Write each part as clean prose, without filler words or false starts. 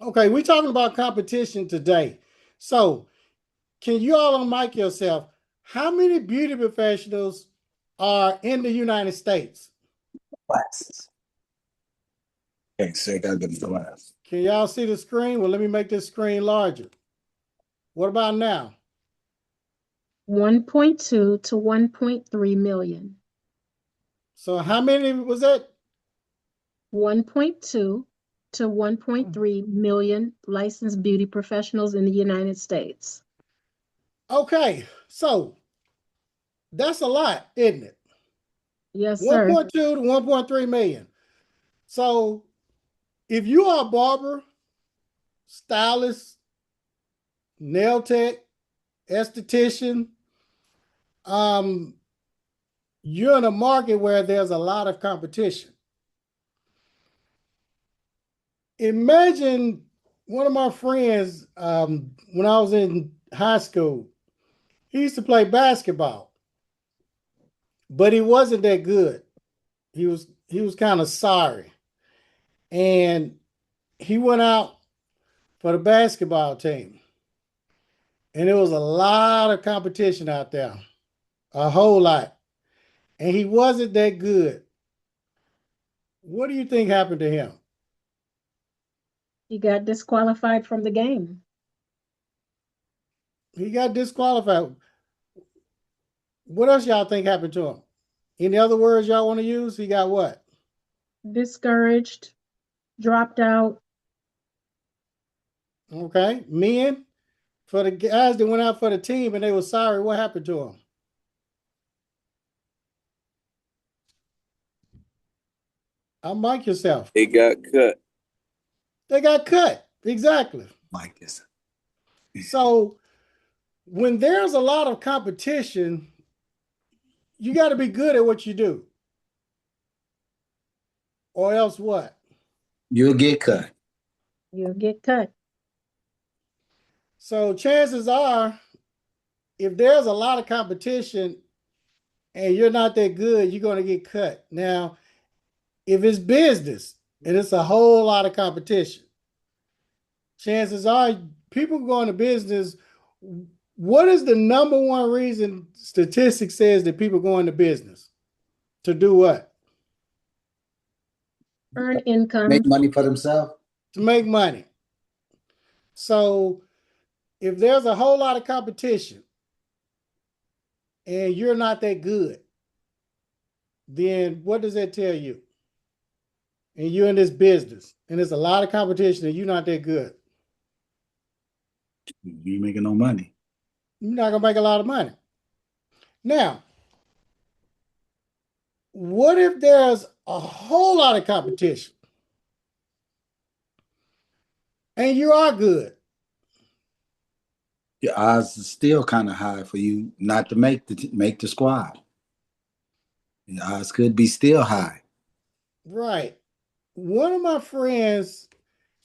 Okay, we're talking about competition today. So, can you all unmic yourself? How many beauty professionals are in the United States? Glasses. Okay, so I gotta get the glass. Can y'all see the screen? Well, let me make this screen larger. What about now? 1.2 to 1.3 million. So, how many was that? 1.2 to 1.3 million licensed beauty professionals in the United States. Okay, so that's a lot, isn't it? Yes, sir. 1.2 to 1.3 million. So, if you are a barber, stylist, nail tech, esthetician, um, you're in a market where there's a lot of competition. Imagine one of my friends, when I was in high school, he used to play basketball, but he wasn't that good. He was kind of sorry, and he went out for the basketball team, and there was a lot of competition out there, a whole lot, and he wasn't that good. What do you think happened to him? He got disqualified from the game. He got disqualified. What else y'all think happened to him? Any other words y'all want to use? He got what? Discouraged, dropped out. Okay. Men, for the guys that went out for the team and they were sorry, what happened to them? Unmic yourself. They got cut. They got cut. Exactly. Like this. So when there's a lot of competition, you got to be good at what you do. Or else what? You'll get cut. You'll get cut. So chances are, if there's a lot of competition and you're not that good, you're going to get cut. Now, if it's business and it's a whole lot of competition, chances are people go into business. What is the number one reason statistics says that people go into business? To do what? Earn income. Make money for themselves. To make money. So if there's a whole lot of competition and you're not that good, then what does that tell you? And you're in this business and there's a lot of competition and you're not that good. You ain't making no money. You're not going to make a lot of money. Now, what if there's a whole lot of competition and you are good? Your odds are still kind of high for you not to make the squad. Your odds could be still high. Right. One of my friends,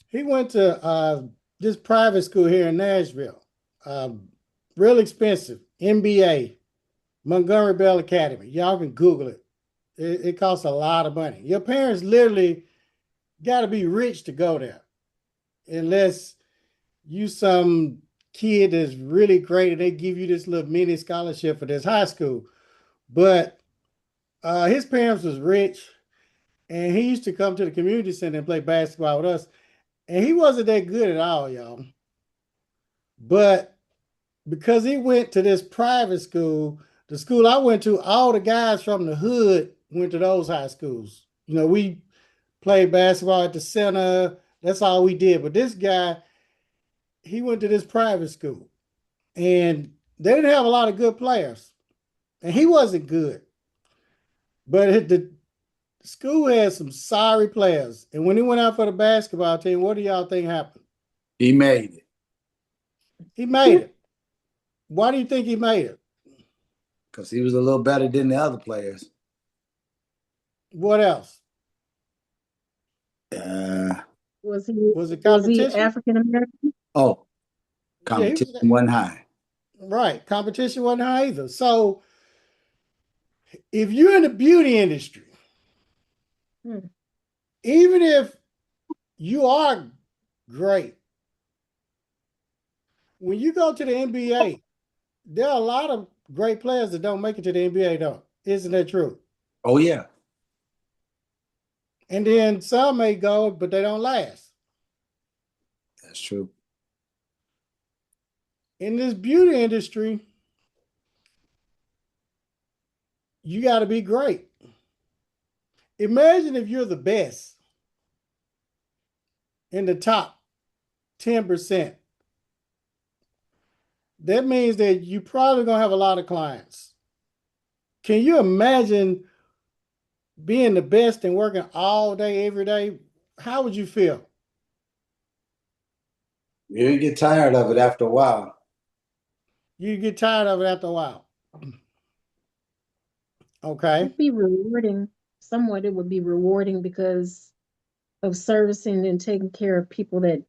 he went to this private school here in Nashville. Real expensive. MBA, Montgomery Bell Academy. Y'all can Google it. It costs a lot of money. Your parents literally got to be rich to go there, unless you some kid that's really great and they give you this little mini scholarship for this high school. But his parents was rich, and he used to come to the community center and play basketball with us. And he wasn't that good at all, y'all. But because he went to this private school, the school I went to, all the guys from the hood went to those high schools. You know, we played basketball at the center. That's all we did. But this guy, he went to this private school, and they didn't have a lot of good players, and he wasn't good. But the school had some sorry players, and when he went out for the basketball team, what do y'all think happened? He made it. He made it. Why do you think he made it? Because he was a little better than the other players. What else? Was he Was it African American? Oh, competition wasn't high. Right. Competition wasn't high either. So if you're in the beauty industry, even if you are great. When you go to the NBA, there are a lot of great players that don't make it to the NBA, though. Isn't that true? Oh yeah, And then some may go, but they don't last. that's true. In this beauty industry, you got to be great. Imagine if you're the best in the top 10%. That means that you probably going to have a lot of clients. Can you imagine being the best and working all day, every day? How would you feel? You get tired of it after a while. You get tired of it after a while. Okay. It'd be rewarding. Somewhat it would be rewarding because of servicing and taking care of people that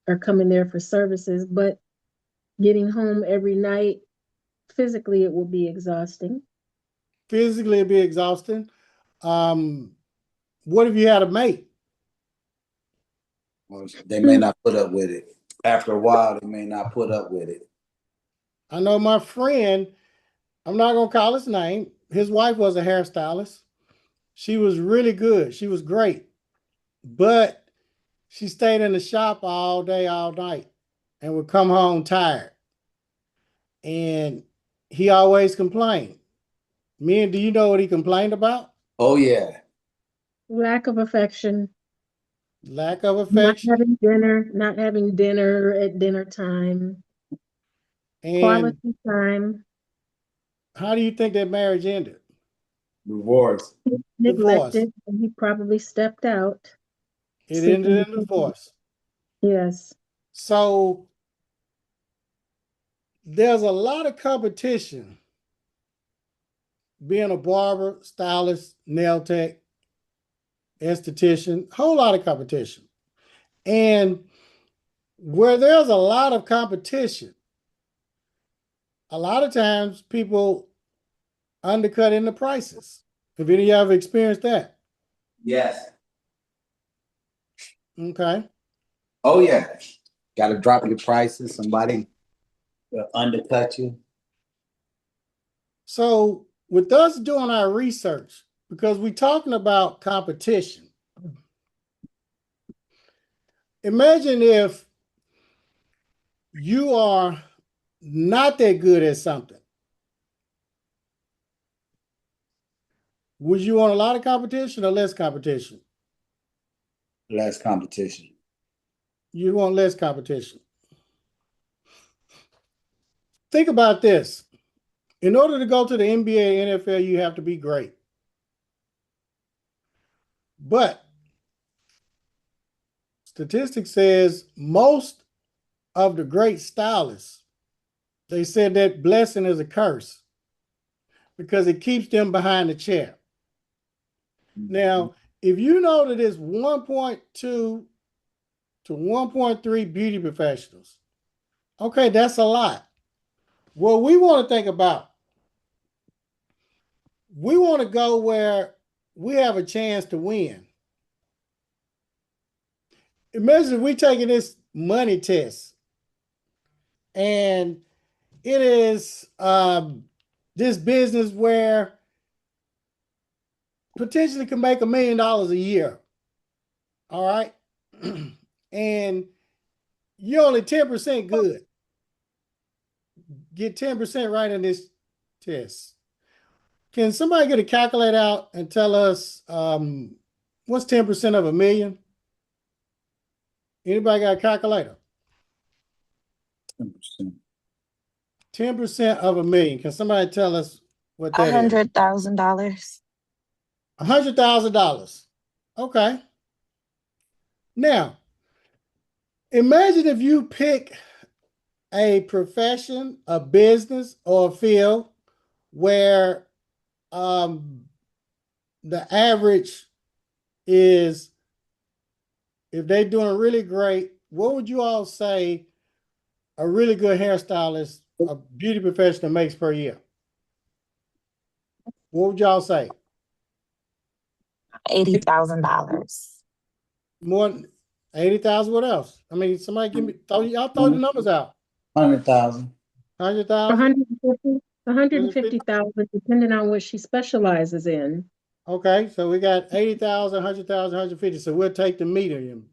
are coming there for services, but getting home every night, physically it will be exhausting. Physically, it'd be exhausting. What if you had a mate? Or they may not put up with it. After a while, they may not put up with it. I know my friend, I'm not going to call his name. His wife was a hairstylist. She was really good. She was great. But she stayed in the shop all day, all night, and would come home tired. And he always complained. Men, do you know what he complained about? Oh yeah. Lack of affection, Lack of affection. not having dinner at dinner time, And quality time, how do you think that marriage ended? Rewards. Divorce. neglected, and he probably stepped out It seeking. ended in divorce. Yes. So there's a lot of competition being a barber, stylist, nail tech, esthetician, whole lot of competition. And where there's a lot of competition, a lot of times people undercut in the prices. Have any of you ever experienced that? Yes. Okay. Oh yeah. Got to drop your prices. Somebody will undercut you. So with us doing our research, because we're talking about competition, imagine if you are not that good at something. Would you want a lot of competition or less competition? Less competition. You want less competition. Think about this. In order to go to the NBA, NFL, you have to be great. But statistics says most of the great stylists, they said that blessing is a curse because it keeps them behind the chair. Now, if you know that it's 1.2 to 1.3 beauty professionals, okay, that's a lot. What we want to think about, we want to go where we have a chance to win. Imagine if we taking this money test and it is this business where potentially can make $1 million a year. All right. And you're only 10% good. Get 10% right in this test. Can somebody get a calculator out and tell us what's 10% of 1 million? Anybody got a calculator? 10%. 10% of 1 million. Can somebody tell us what that is? $100,000. $100,000. Okay. Now, imagine if you pick a profession, a business, or a field where the average is, if they're doing really great, what would you all say a really good hairstylist, a beauty professional makes per year? What would y'all say? $80,000. More than 80,000. What else? I mean, somebody give me, y'all throw the numbers out. 100,000. 100,000? 150, 150,000, depending on what she specializes in. Okay, so we got 80,000, 100,000, 150. So we'll take the medium.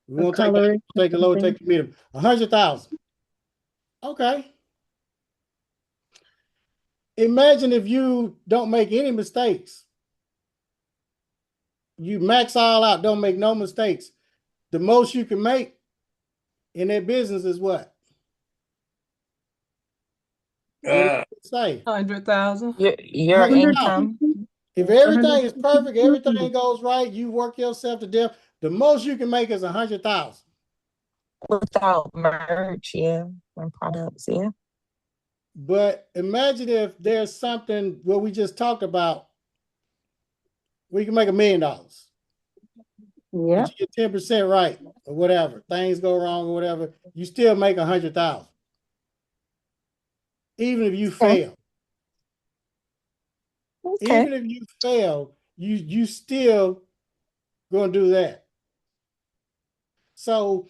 We The won't take coloring, take the low, take the medium. 100,000. Okay. Imagine if you don't make any mistakes. You max all out, don't make no mistakes. The most you can make in that business is what? What do you say? 100,000. Your 100,000. income. If everything is 150. perfect, everything goes right, you work yourself to death, the most you can make is 100,000. Without merch, yeah, and products, yeah. But imagine if there's something what we just talked about, we can make $1 million. Yeah. But you get 10% right or whatever. Things go wrong or whatever, you still make 100,000. Even if you fail. Okay. Even if you fail, you still gonna do that. So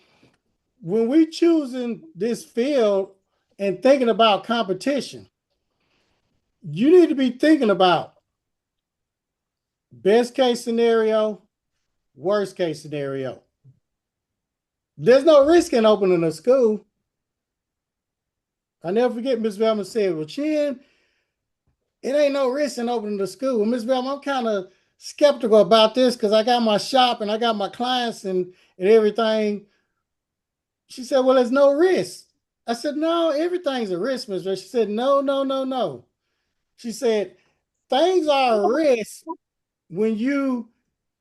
when we choosing this field and thinking about competition, you need to be thinking about best case scenario, worst case scenario. There's no risk in opening a school. I never forget Miss Velma said, well, Chin, it ain't no risk in opening the school. Well, Miss Velma, I'm kind of skeptical about this because I got my shop and I got my clients and everything. She said, well, there's no risk. I said, no, everything's a risk, Miss Velma. She said, no, no, no, no. She said, things are a risk when you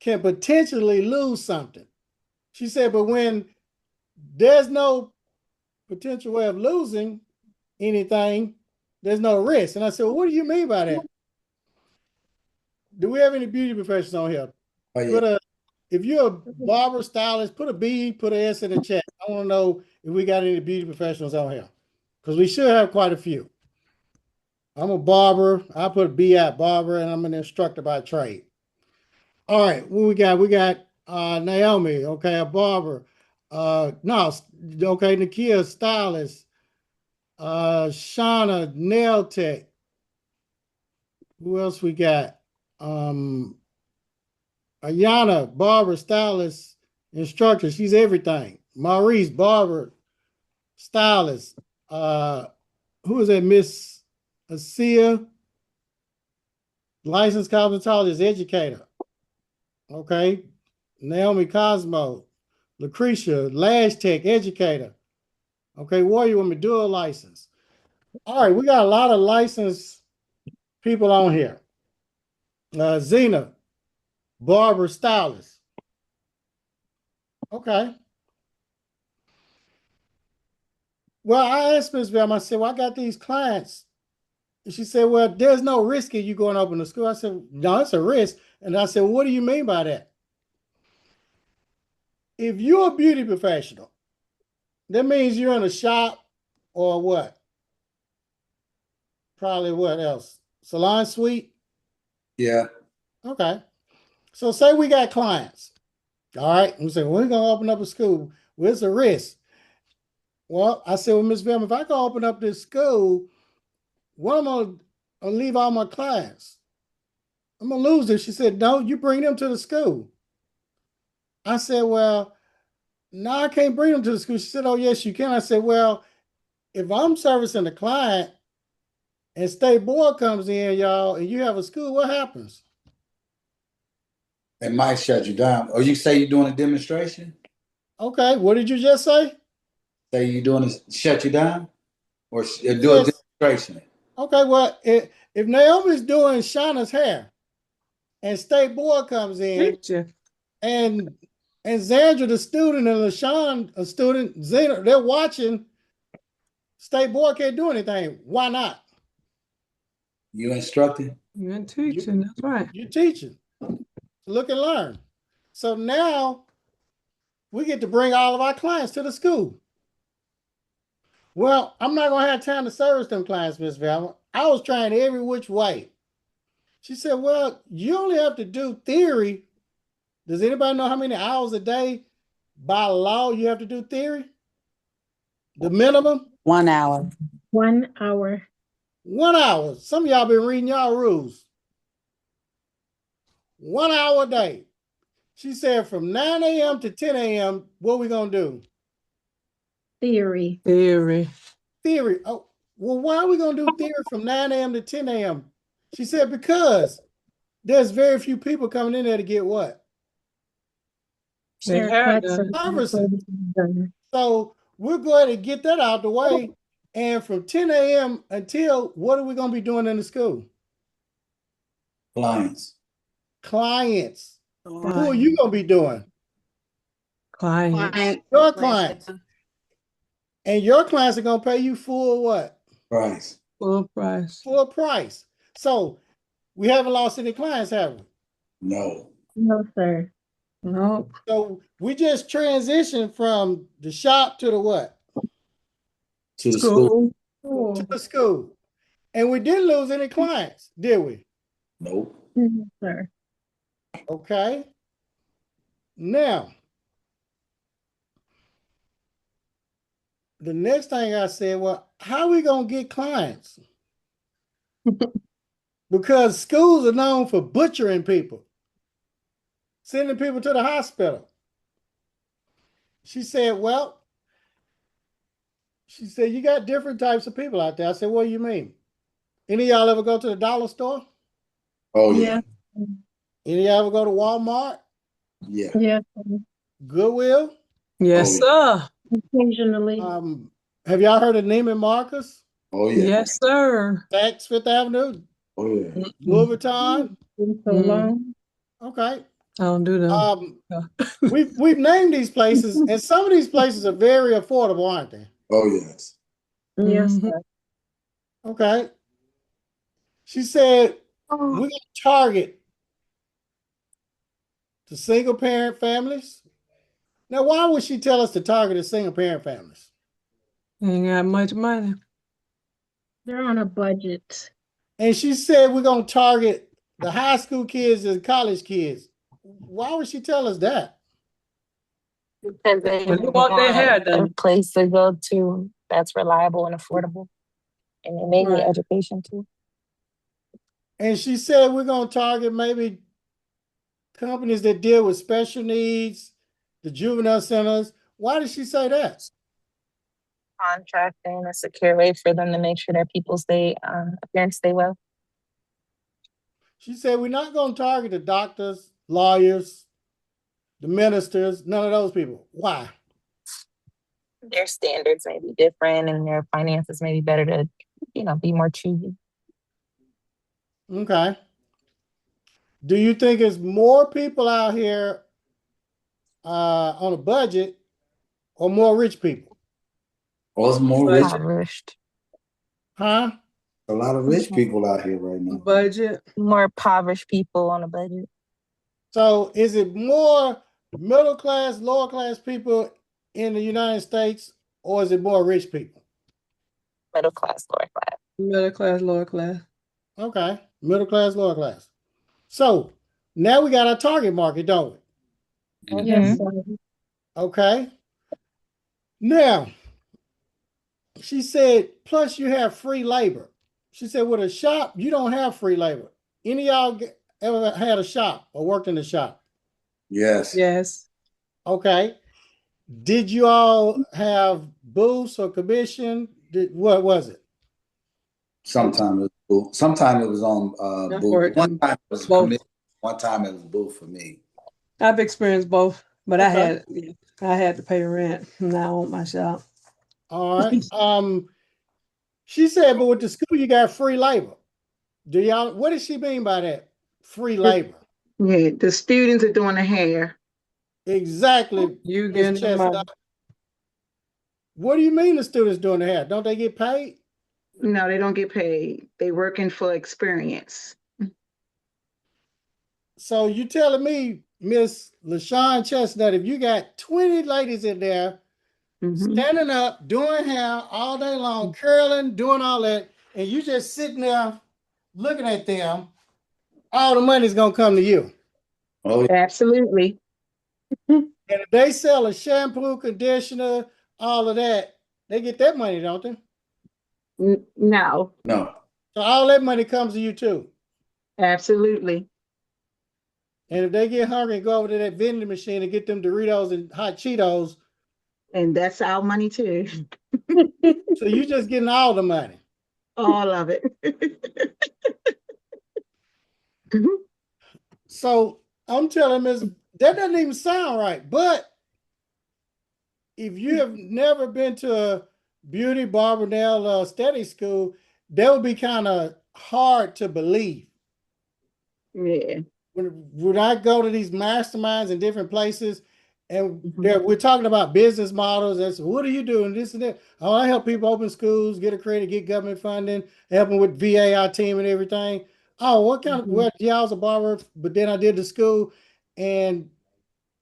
can potentially lose something. She said, but when there's no potential way of losing anything, there's no risk. And I said, well, what do you mean by that? Do we have any beauty professionals on here? Oh, yeah. If you're a barber stylist, put a B, put an S in the chat. I want to know if we got any beauty professionals on here. Because we should have quite a few. I'm a barber. I put a B at barber, and I'm an instructor by trade. All right, what we got? We got Naomi, okay, a barber. No, okay, Nakia, stylist. Shauna, nail tech. Who else we got? Ayana, barber, stylist, instructor. She's everything. Maurice, barber, stylist. Who is that? Miss Asia, licensed cosmetologist, educator. Okay. Naomi Cosmo, Lucretia, lash tech, educator. Okay, Warrior Woman, dual license. All right, we got a lot of licensed people on here. Zena, barber, stylist. Okay. Well, I asked Ms. Velma, I said, well, I got these clients. And she said, well, there's no risk in you going to open a school. I said, no, it's a risk. And I said, well, what do you mean by that? If you're a beauty professional, that means you're in a shop or what? Probably what else? Salon suite? Yeah. Okay. So say we got clients. All right. We say, well, we're going to open up a school. Well, it's a risk. Well, I said, well, Ms. Velma, if I can open up this school, what am I going to leave all my clients? I'm going to lose them. She said, no, you bring them to the school. I said, well, no, I can't bring them to the school. She said, oh, yes, you can. I said, well, if I'm servicing the client and state board comes in, y'all, and you have a school, what happens? It might shut you down. Or you say you're doing a demonstration? Okay, what did you just say? Say you're doing a shut you down? Or do a Yes. demonstration? Okay, well, if Naomi's doing Shauna's hair and state board comes in Teacher. and Zandra, the student, and LaShawn, a student, Zena, they're watching, state board can't do anything. Why not? You instructing? You're teaching, that's right. You're teaching. Look and learn. So now we get to bring all of our clients to the school. Well, I'm not going to have time to service them clients, Miss Velma. I was trying every which way. She said, well, you only have to do theory. Does anybody know how many hours a day by law, you have to do theory? The minimum? 1 hour. 1 hour. 1 hour. Some of y'all been reading y'all rules. 1 hour a day. She said from 9 a.m. to 10 a.m., what we going to do? Theory. Theory. Theory. Oh, well, why are we going to do theory from 9 a.m. to 10 a.m.? She said, because there's very few people coming in there to get what? Their hair Haircuts done. and services done. So we're going to get that out the way. And from 10 a.m. until, what are we going to be doing in the school? Clients. Clients. Who are Client. you going to be doing? Client. Your clients. And your clients are going to pay you full what? Price. Full price. Full price. So we haven't lost any clients, have we? No. No, sir. Nope. So we just transitioned from the shop to the what? To the school. School. To the school. And we didn't lose any clients, did we? Nope. No, sir. Okay. Now, the next thing I said, well, how are we going to get clients? Because schools are known for butchering people, sending people to the hospital. She said, well, you got different types of people out there. I said, what do you mean? Any of y'all ever go to the dollar store? Oh yeah. Any of y'all ever go to Walmart? Yeah. Yeah. Goodwill? Yes, sir. Occasionally. Have y'all heard of Neiman Marcus? Oh yeah. Yes, sir. Saks Fifth Avenue? Oh yeah. Louis Vuitton? Been so long. Okay. I don't do them. We've named these places, and some of these places are very affordable, aren't they? Oh yes. Yes, Mhm. sir. Okay. She said we're going to target the single parent families. Now, why would she tell us to target the single parent families? Ain't got much money. They're on a budget. And she said we're going to target the high school kids and college kids. Why would she tell us that? Because they When they want their hair want a done. place to go to that's reliable and affordable. And they may need Right. education too. And she said we're going to target maybe companies that deal with special needs, the juvenile centers. Why did she say that? Contracting a secure way for them to make sure that people appearance stay well. She said we're not going to target the doctors, lawyers, the ministers, none of those people. Why? Their standards may be different and their finances may be better to, be more choosy. Okay. Do you think it's more people out here on a budget or more rich people? Oh, it's more rich. Impoverished. Huh? A lot of rich people out here right now. Budget. More impoverished people on a budget. So is it more middle class, lower class people in the United States, or is it more rich people? Middle class, lower class. Middle class, lower class. Okay. Middle class, lower class. So now we got our target market, don't we? Yes, sir. Okay. Now, she said, plus you have free labor. She said, with a shop, you don't have free labor. Any of y'all ever had a shop or worked in a shop? Yes. Yes. Okay. Did you all have booths or commission? What was it? Sometimes it was, sometimes it was on I've booth. worked One in time it was both. commission. One time it was booth for me. I've experienced both, but Okay. I had to pay rent and I own my shop. All right. She said, but with the school, you got free labor. What does she mean by that? Free labor. Yeah, the students are doing the hair. Exactly. You Ms. getting the money. Chestnut. What do you mean the students doing the hair? Don't they get paid? No, they don't get paid. They working for experience. So you telling me, Miss LaShawn Chestnut, if you got 20 ladies in there standing up, doing hair all day long, curling, doing all that, and you just sitting there looking at them, all the money's gonna come to you. Oh, yeah. Absolutely. And if they sell a shampoo, conditioner, all of that, they get that money, don't they? No, No. So all that money comes to you too. absolutely. And if they get hungry and go over to that vending machine and get them Doritos and hot Cheetos, And that's our money too. so you just getting all the money. All of it. So I'm telling Ms. That doesn't even sound right. But if you have never been to a beauty, barber, nail, study school, that would be kind of hard to believe. Yeah. When I go to these masterminds in different places, and we're talking about business models. That's what are you doing? This and that. Oh, I help people open schools, get accredited, get government funding, help them with VA, our team, and everything. Oh, what kind of? Well, yeah, I was a barber, but then I did the school, and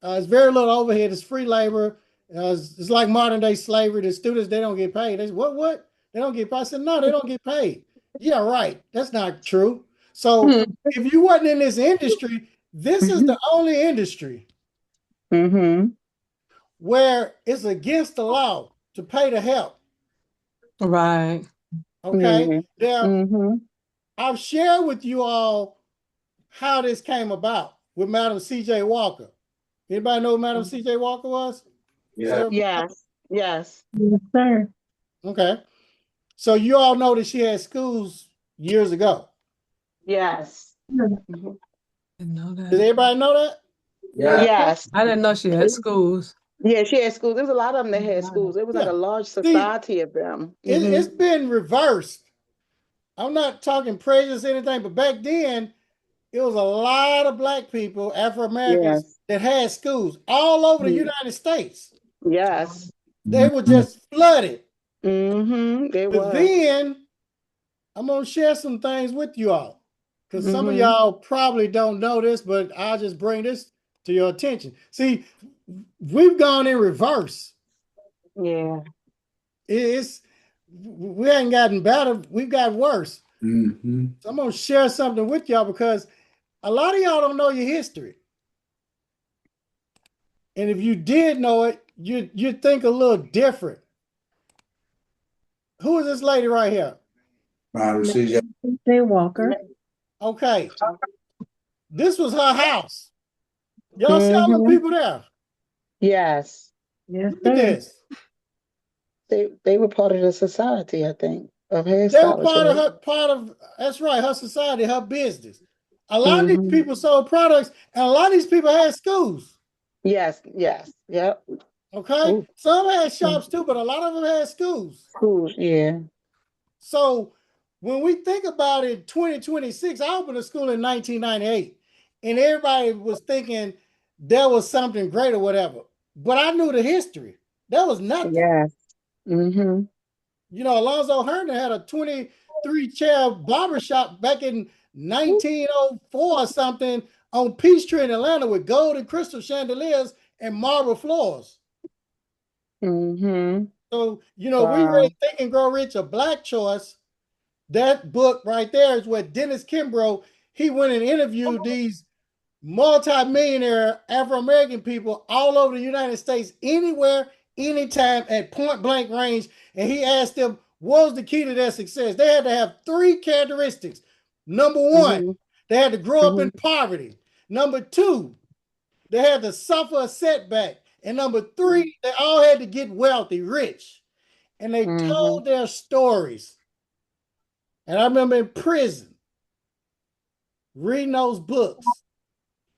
it's very little overhead. It's free labor. It's like modern day slavery. The students, they don't get paid. They say, what? They don't get paid. I said, no, they don't get paid. Yeah, right. That's not true. So if you wasn't in this industry, this is the only industry where it's against the law to pay the help. Right. Okay. Now, Mm-hmm. I've shared with you all how this came about with Madam C.J. Walker. Anybody know who Madam C.J. Walker was? Yeah. Yes. Yes. Yes, sir. Okay. So you all know that she had schools years ago. Yes. Mhm. Didn't know Does that. everybody know that? Yeah. Yes. I didn't know she had schools. Yeah, she had schools. There was a lot of them that had schools. It was like Yeah. a large See, society of them. it's been reversed. I'm not talking prejudice or anything, but back then, it was a lot of black people, Afro Americans, Yes. that had schools all over the Mhm. United States. Yes. They were just flooded. Mm-hmm. It But was. then I'm going to share some things with you all because some of Mm-hmm. y'all probably don't know this, but I'll just bring this to your attention. See, we've gone in reverse. Yeah. It's we ain't gotten better, we've got worse. Mm-hmm. So I'm going to share something with y'all because a lot of y'all don't know your history. And if you did know it, you'd think a little different. Who is this lady right here? CJ. Jay Walker. Okay, this was her house. Y'all see all the Mm-hmm. people there? Yes. Yes, Look at sir. this. They were part of the society, I think, of They were hairstylists. part of that's right, her society, her business. A lot of these Mm-hmm. people sold products, and a lot of these people had schools. Yes. Yes. Yep. Okay, Ooh. some had shops too, but a lot of them had schools. Schools. Yeah. So when we think about it, 2026, I opened a school in 1998, and everybody was thinking there was something great or whatever. But I knew the history. There was nothing. Yes. Mm-hmm. You know, Alonzo Herndon had a 23-chair barbershop back in 1904 or something on Peachtree in Atlanta with gold and crystal chandeliers and marble floors. Mm-hmm. So, you know, we Wow. read Think and Grow Rich, a Black choice. That book right there is where Dennis Kimbrough, he went and interviewed these multi-millionaire Afro-American people all over the United States, anywhere, anytime, at point blank range. And he asked them, what was the key to their success? They had to have three characteristics. Number one, Mm-hmm. they had to grow up Mm-hmm. in poverty. Number two, they had to suffer a setback. And number three, they all had to get wealthy, rich. And they Mm-hmm. told their stories. And I remember in prison reading those books.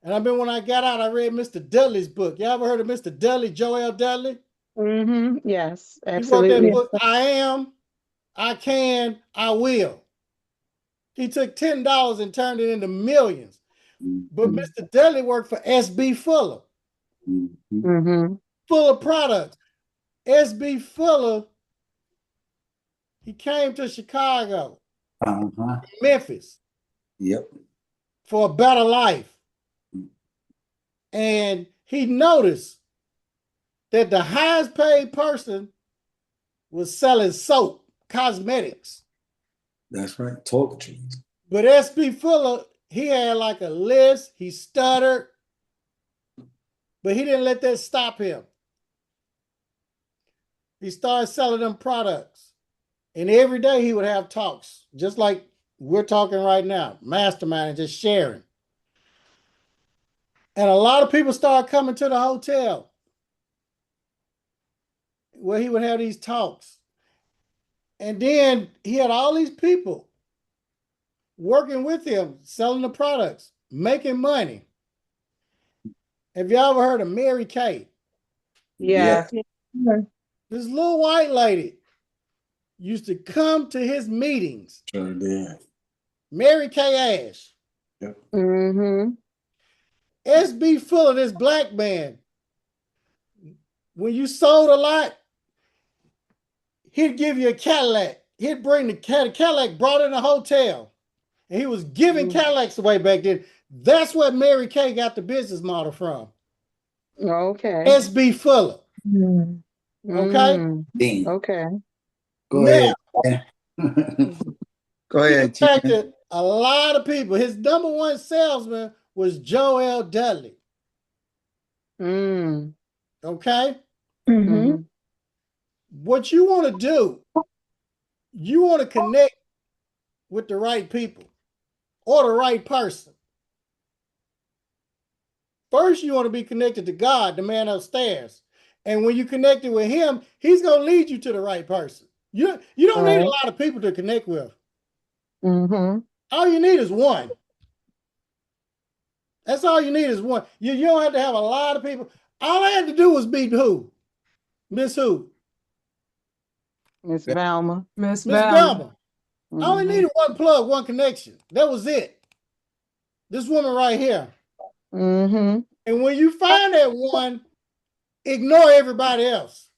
And I remember when I got out, I read Mr. Dudley's book. You ever heard of Mr. Dudley, Joel Dudley? Mm-hmm. Yes, He wrote that absolutely. book, I Am, I Can, I Will. He took $10 and turned it into millions. But Mr. Dudley worked for S.B. Fuller, Mm-hmm. Fuller Products. S.B. Fuller, he came to Chicago, Uh-huh. Memphis, Yep. for a better life. And he noticed that the highest paid person was selling soap, cosmetics. That's right. Toiletries. But S.B. Fuller, he had like a list. He stuttered. But he didn't let that stop him. He started selling them products. And every day he would have talks, just like we're talking right now, mastermind and just sharing. And a lot of people started coming to the hotel where he would have these talks. And then he had all these people working with him, selling the products, making money. Have you ever heard of Mary Kay? Yeah. This little white lady used to come to his meetings. Sure did. Mary Kay Ash. Yep. Mm-hmm. SB Fuller, this black man, when you sold a lot, he'd give you a Cadillac. He'd bring the Cadillac, brought in a hotel. And he was giving Cadillacs away back then. That's what Mary Kay got the business model from. Okay. SB Fuller. Okay? Dean. Okay. Go Now, ahead. Go he ahead, Tina. attracted a lot of people. His number one salesman was Joel Dudley. Mm. Okay? Mm-hmm. What you want to do, you want to connect with the right people or the right person. First, you want to be connected to God, the man upstairs. And when you connected with him, he's going to lead you to the right person. You don't need a lot of people to connect with. Mm-hmm. All you need is one. That's all you need is one. You don't have to have a lot of people. All I had to do was be who? Miss who? Miss Valma. Miss Miss Val. Belma. I only needed one plug, one connection. That was it. This woman right here. Mm-hmm. And when you find that one, ignore everybody else.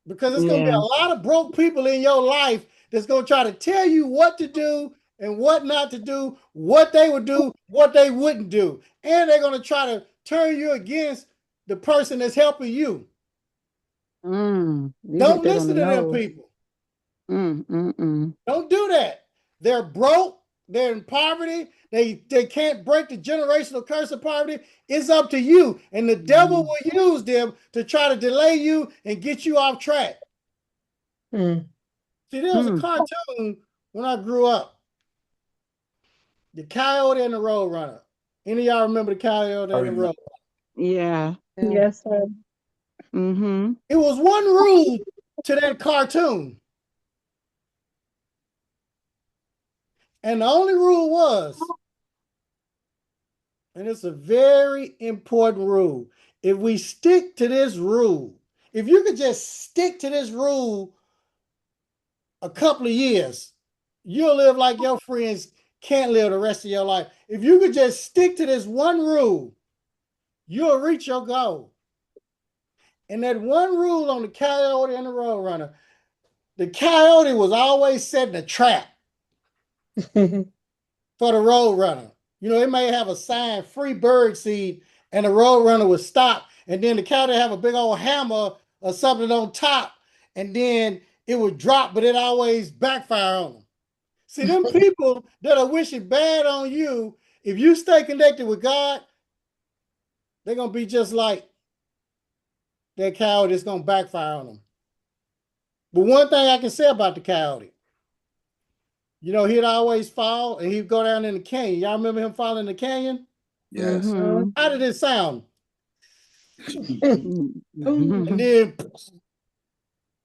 Because it's going to be a lot of broke people in your life that's going to try to tell you what to do and what not to do, what they would do, what they wouldn't do. And they're going to try to turn you against the person that's helping you. You Don't hit that on listen the to them nose. people. Don't do that. They're broke. They're in poverty. They can't break the generational curse of poverty. It's up to you. And the devil will use them to try to delay you and get you off track. Mm. See, there was a cartoon when I grew up. The Coyote and the Roadrunner. Any of y'all remember the Coyote and the Roadrunner? Yeah. Yes, sir. Mm-hmm. It was one rule to that cartoon. And the only rule was, and it's a very important rule, if we stick to this rule, if you could just stick to this rule a couple of years, you'll live like your friends can't live the rest of your life. If you could just stick to this one rule, you'll reach your goal. And that one rule on the Coyote and the Roadrunner, the Coyote was always setting a trap for the Roadrunner. You know, it may have a sign, free bird seed, and the Roadrunner would stop. And then the Coyote have a big old hammer or something on top, and then it would drop, but it always backfire on them. See, them people that are wishing bad on you, if you stay connected with God, they're going to be just like that Coyote. It's going to backfire on them. But one thing I can say about the Coyote, you know, he'd always fall and he'd go down in the canyon. Y'all remember him falling in the canyon? Yes. How did it sound? And Mm-hmm. then,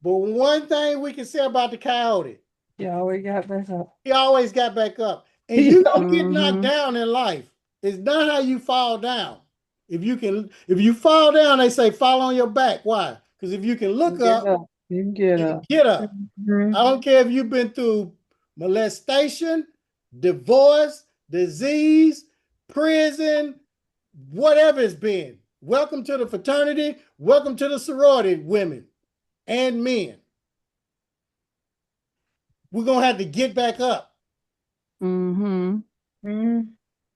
but one thing we can say about the Coyote, Yeah, we got back up. he always got back up. And you don't get knocked down in life. It's not how you fall down. If you fall down, they say fall on your back. Why? Because if you can look up, You can get up. get up. Mhm. I don't care if you've been through molestation, divorce, disease, prison, whatever it's been. Welcome to the fraternity. Welcome to the sorority, women and men. We're going to have to get back up. Mm-hmm. Mhm.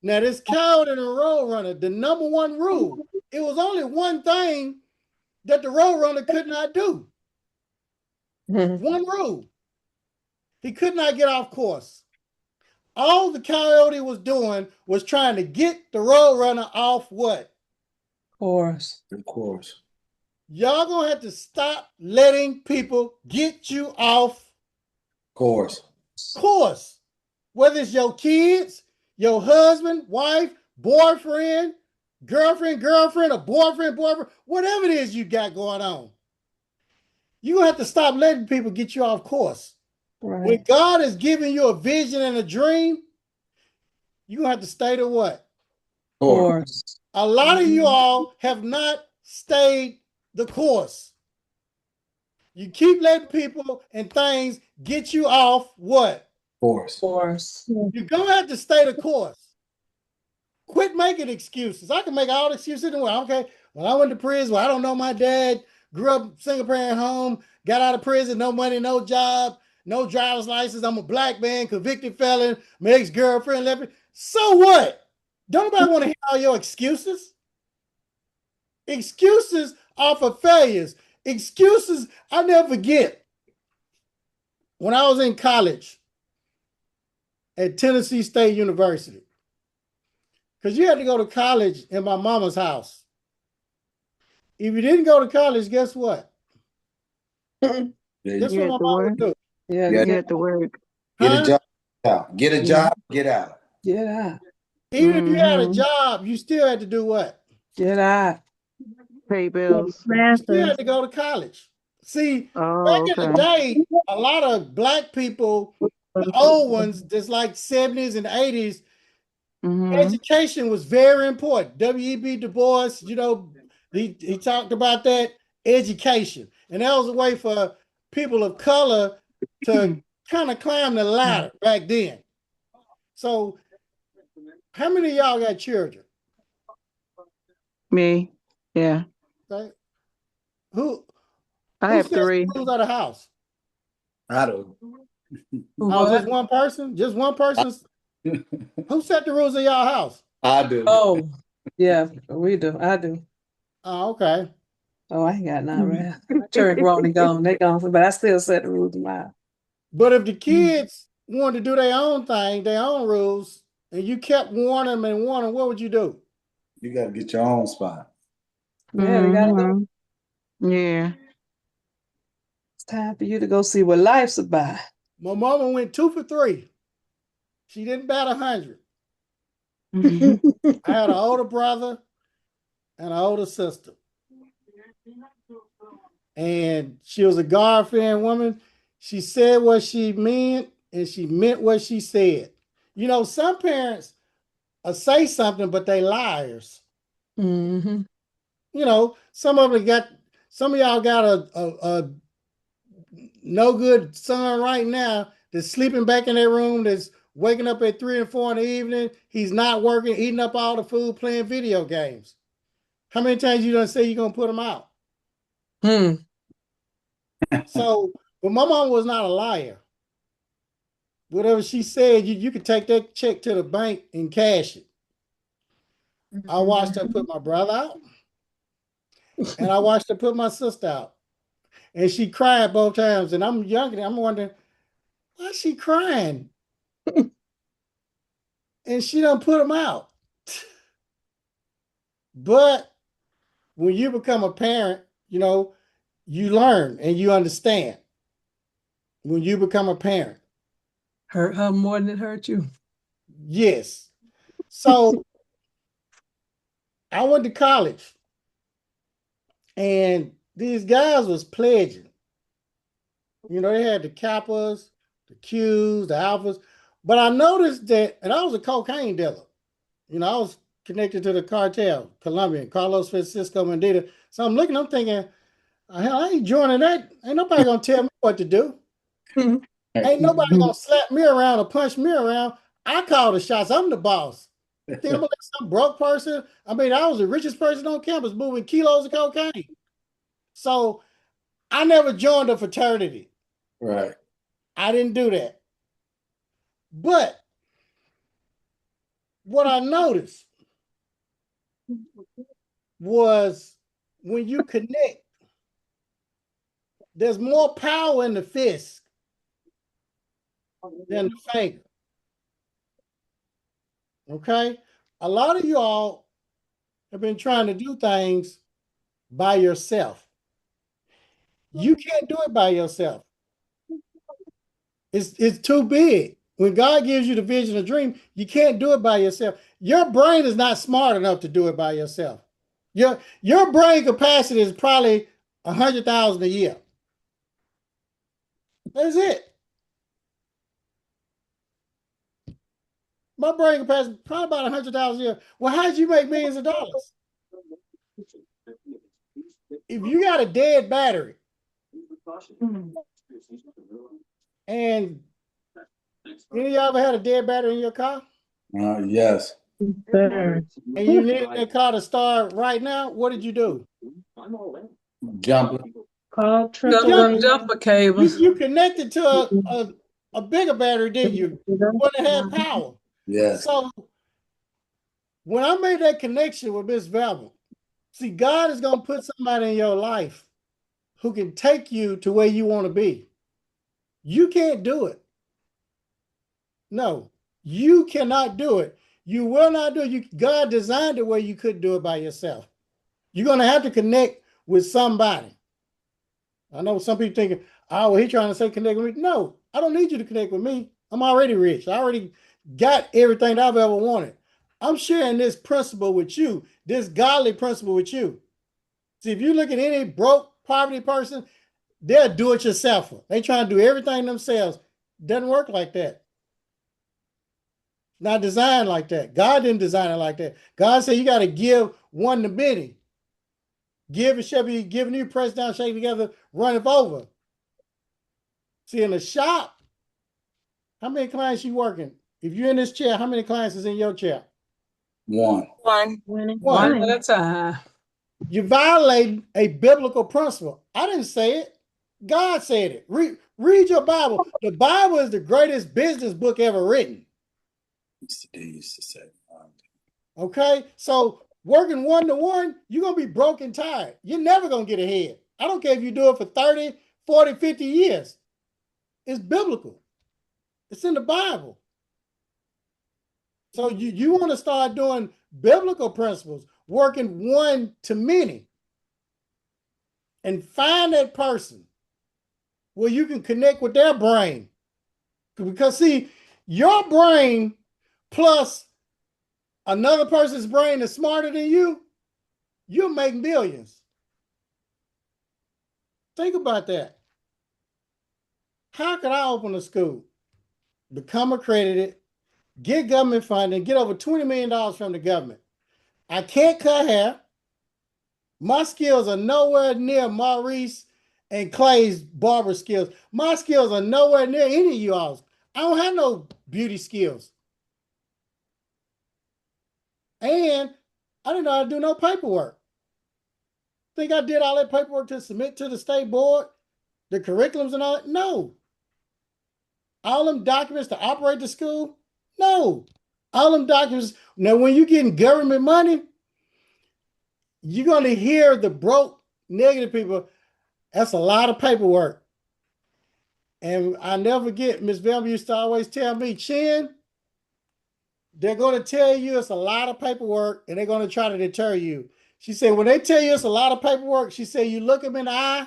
Now, this Coyote and the Roadrunner, the number one rule, it was only one thing that the Roadrunner could not do. One rule. He could not get off course. All the Coyote was doing was trying to get the Roadrunner off what? course. Of course. Y'all gonna have to stop letting people get you off Course. course. Whether it's your kids, your husband, wife, boyfriend, girlfriend, or boyfriend, whatever it is you got going on. You're gonna have to stop letting people get you off course. When Right. God is giving you a vision and a dream, you're gonna have to stay to what? Course. Course. A lot of you all have not stayed the course. You keep letting people and things get you off what? Course. Course. You're gonna have to stay the course. Quit making excuses. I can make all the excuses in the world. Okay, when I went to prison, well, I don't know my dad, grew up single parent home, got out of prison, no money, no job, no driver's license. I'm a black man, convicted felon, my ex-girlfriend left me. So what? Don't nobody want to hear all your excuses. Excuses are for failures. Excuses, I never forget. When I was in college at Tennessee State University, because you had to go to college in my mama's house. If you didn't go to college, guess what? Yeah, Guess You what had my to mom work. would do? Yeah, Yeah. You had to work. Get a Huh? job. Out. Get a Yeah. job. Get out. get out. Even if you had a Mhm. job, you still had to do what? Get out. Pay bills. You still Classes. had to go to college. See, Oh, back in the okay. day, a lot of black people, the old ones, just like 70s and 80s, Mhm. education was very important. W.E.B. Du Bois, he talked about that education. And that was a way for people of color to kind of climb the ladder back then. So, how many of y'all got children? Me. Yeah. Okay? Who I who have sets the 3. rules of the house? I do. Oh, What? just one person? Just one person? Who set the rules of y'all house? I do. Oh, yeah, we do. I do. Oh, okay. Oh, I ain't got none, right? My children grown and gone. They gone, but I still set the rules of mine. But if the kids wanted to do their own thing, their own rules, and you kept warning them and warning them, what would you do? You got to get your own spot. Yeah, they gotta go. Mhm. Yeah. It's time for you to go see what life's about. My mama went 2 for 3. She didn't bat 100. I had an older brother and an older sister. And she was a God-fearing woman. She said what she meant, and she meant what she said. Some parents say something, but they liars. Mm-hmm. Some of y'all got a no good son right now that's sleeping back in their room, that's waking up at 3 and 4 in the evening. He's not working, eating up all the food, playing video games. How many times you done say you're gonna put him out? Hmm. So, but my mom was not a liar. Whatever she said, you could take that check to the bank and cash it. I watched her put my brother out, and I watched her put my sister out. And she cried both times. And I'm younger, I'm wondering, why is she crying? And she done put them out. But when you become a parent, you learn and you understand when you become a parent. Hurt her more than it hurt you. Yes. So I went to college and these guys was pledging. They had the Kappas, the Qs, the Alphas. But I noticed that, and I was a cocaine dealer. I was connected to the cartel, Colombian, Carlos Francisco Mendita. So I'm thinking, hell, I ain't joining that. Ain't nobody gonna tell me what to do. Ain't nobody gonna slap me around or punch me around. I call the shots. I'm the boss. You think I'm gonna let some broke person? I mean, I was the richest person on campus moving kilos of cocaine. So I never joined a fraternity. Right. I didn't do that. But what I noticed was when you connect, there's more power in the fist than the finger. Okay? A lot of y'all have been trying to do things by yourself. You can't do it by yourself. It's too big. When God gives you the vision or dream, you can't do it by yourself. Your brain is not smart enough to do it by yourself. Your brain capacity is probably 100,000 a year. That's it. My brain capacity probably about 100,000 a year. Well, how did you make millions of dollars? If you got a dead battery and any of y'all ever had a dead battery in your car Yes. Sir. and you needed that car to start right now, what did you do? Jumper. Call Jump- AAA. Jumper cables. You connected to a bigger battery, didn't you? What had power. Yes. So when I made that connection with Miss Velma, see, God is going to put somebody in your life who can take you to where you want to be. You can't do it. No, you cannot do it. You will not do it. God designed it where you couldn't do it by yourself. You're going to have to connect with somebody. I know some people thinking, oh, well, he's trying to say connect with me. No, I don't need you to connect with me. I'm already rich. I already got everything that I've ever wanted. I'm sharing this principle with you, this godly principle with you. See, if you look at any broke poverty person, they're do-it-yourselfer. They try to do everything themselves. Doesn't work like that. Not designed like that. God didn't design it like that. God said you got to give one to many. Give and shall be given you, pressed down, shaken together, runneth over. See, in the shop, how many clients you working? If you're in this chair, how many clients is in your chair? One. One. Winning One. One at a time. You violate a biblical principle. I didn't say it. God said it. Read your Bible. The Bible is the greatest business book ever written. They used to say. Okay? So working one-to-one, you're going to be broke and tired. You're never going to get ahead. I don't care if you do it for 30, 40, 50 years. It's biblical. It's in the Bible. So you want to start doing biblical principles, working one to many, and find that person where you can connect with their brain. Because see, your brain plus another person's brain is smarter than you'll make millions. Think about that. How could I open a school, become accredited, get government funding, get over $20 million from the government? I can't cut hair. My skills are nowhere near Maurice and Clay's barber skills. My skills are nowhere near any of you all. I don't have no beauty skills. And I didn't know how to do no paperwork. Think I did all that paperwork to submit to the state board, the curriculums and all that? No. All them documents to operate the school? No. All them documents. Now, when you getting government money, you're going to hear the broke, negative people. That's a lot of paperwork. And I never forget, Miss Velma used to always tell me, Chin, they're going to tell you it's a lot of paperwork and they're going to try to deter you. She said, when they tell you it's a lot of paperwork, she said, you look them in the eye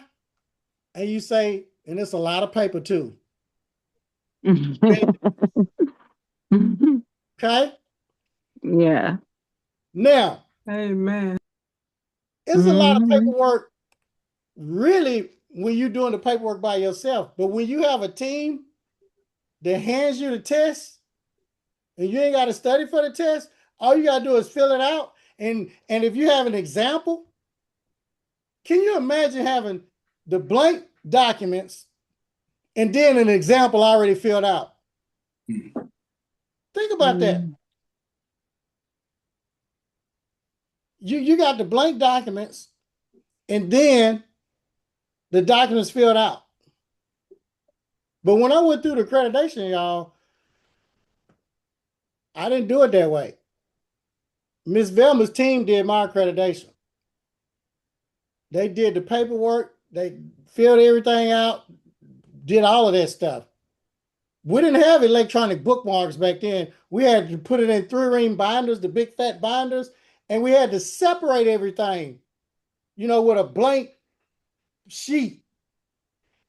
and you say, and it's a lot of paper too. Okay? Yeah. Now, Amen. it's a lot of Mhm. paperwork really when you're doing the paperwork by yourself. But when you have a team that hands you the test and you ain't got to study for the test, all you got to do is fill it out. And if you have an example, can you imagine having the blank documents and then an example already filled out? Think about that. You got the blank documents and then the documents filled out. But when I went through the accreditation, y'all, I didn't do it that way. Miss Velma's team did my accreditation. They did the paperwork, they filled everything out, did all of that stuff. We didn't have electronic bookmarks back then. We had to put it in 3-ring binders, the big fat binders, and we had to separate everything, with a blank sheet.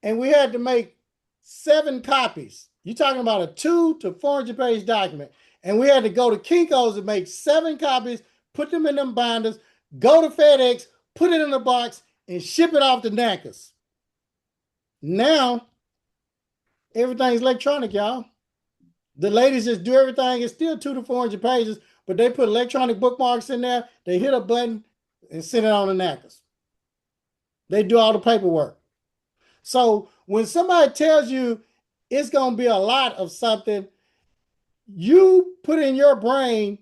And we had to make 7 copies. You're talking about a 200 to 400 page document. And we had to go to Kinko's and make 7 copies, put them in them binders, go to FedEx, put it in a box, and ship it off to NACCAS. Now, everything's electronic, y'all. The ladies just do everything. It's still 200 to 400 pages, but they put electronic bookmarks in there. They hit a button and send it on to NACCAS. They do all the paperwork. So when somebody tells you it's going to be a lot of something, you put in your brain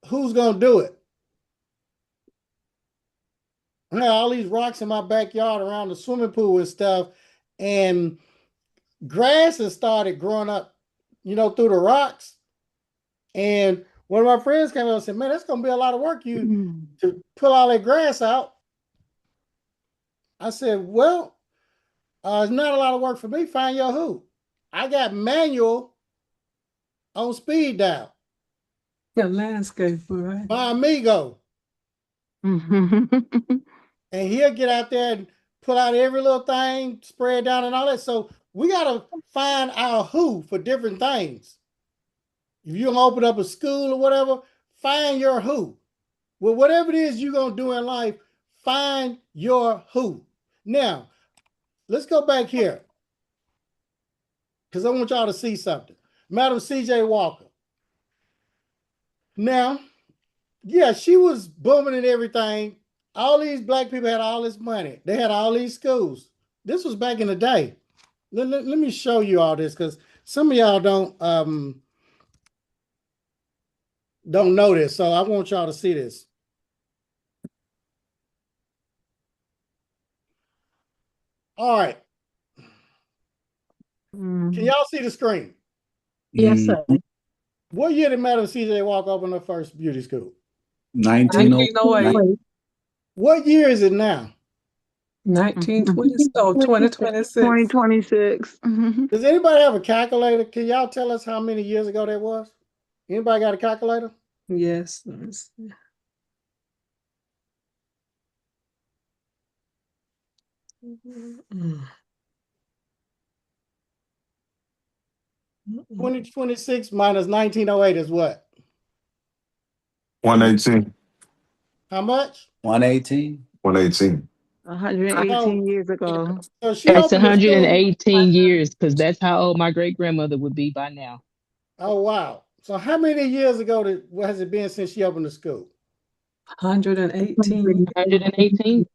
who's going to do it. I have all these rocks in my backyard around the swimming pool and stuff, and grass has started growing up, through the rocks. And one of my friends came up and said, "Man, that's going to be a lot of work to pull all that grass out." I said, "Well, it's not a lot of work for me. Find your who. I got manual on speed dial. Yeah, landscaper, right? My amigo." And he'll get out there and pull out every little thing, spray it down and all that. So we got to find our who for different things. If you're going to open up a school or whatever, find your who. Well, whatever it is you're going to do in life, find your who. Now, let's go back here, because I want y'all to see something. Madam C.J. Walker. Now, yeah, she was booming and everything. All these black people had all this money. They had all these schools. This was back in the day. Let me show you all this, because some of y'all don't know this. So I want y'all to see this. All right. Can y'all see the screen? Yes, sir. What year did Madam C.J. Walker open her first beauty school? 1908. What year is it now? 1920. Oh, 2026. 2026. Does anybody have a calculator? Can y'all tell us how many years ago that was? Anybody got a calculator? Yes. Let me see. Mm. 2026 minus 1908 is what? 118. How much? 118. 118. 118 years ago. So she That's opened the school. 118 years, because that's how old my great grandmother would be by now. Oh, wow. So how many years ago has it been since she opened the school? 118. 118?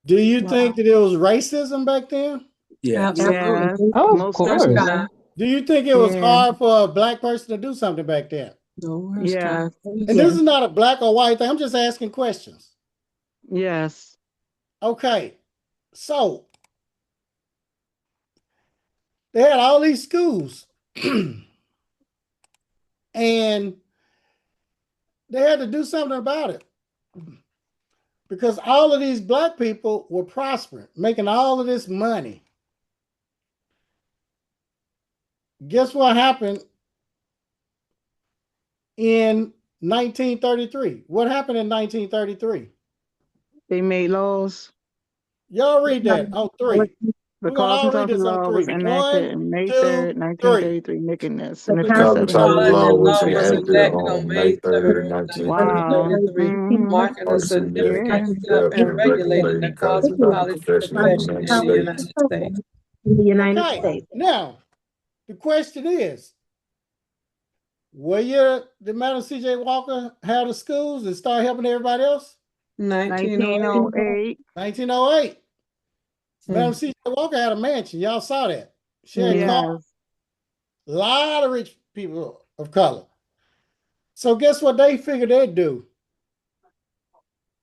Do you think that there was racism back then? Yeah. Absolutely. Yes, Oh, of most course. definitely. Do you think it was Yeah. hard for a black person to do something back then? The worst Yeah. kind. And this is not a black or white thing. I'm just asking questions. Yes. Okay. So they had all these schools. And they had to do something about it, because all of these black people were prospering, making all of this money. Guess what happened in 1933? What happened in 1933? They made laws. Y'all read that on 3. The We're going to all read Carson-Townsend this on law 3. was enacted 1, on May 2, 3rd, 3. 1933, making it The significant. California law was Law was enacted enacted on on May May 3rd, 3rd, Wow. 1933, marking a Yeah. significant step in regulating the cosmetology profession in the United States. In the United Okay. States. Now, the question is, what year did Madam C.J. Walker have the schools and start helping everybody else? 1908. 1908. 1908. Madam C.J. Walker had a mansion. Y'all saw that. She had cars. Yes. A lot of rich people of color. So guess what they figured they'd do?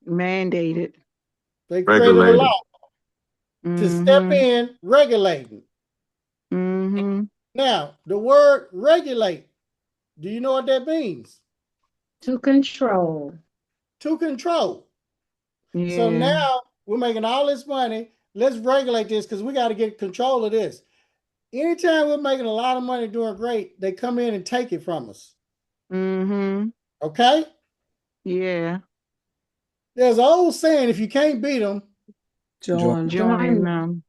Mandated. They created a Regulated. law to step in regulating. Now, the word regulate, do you know what that means? To control. To control. Yeah. So now we're making all this money. Let's regulate this, because we got to get control of this. Anytime we're making a lot of money doing great, they come in and take it from us. Okay? Yeah. There's an old saying, if you can't beat them, Join. Join them.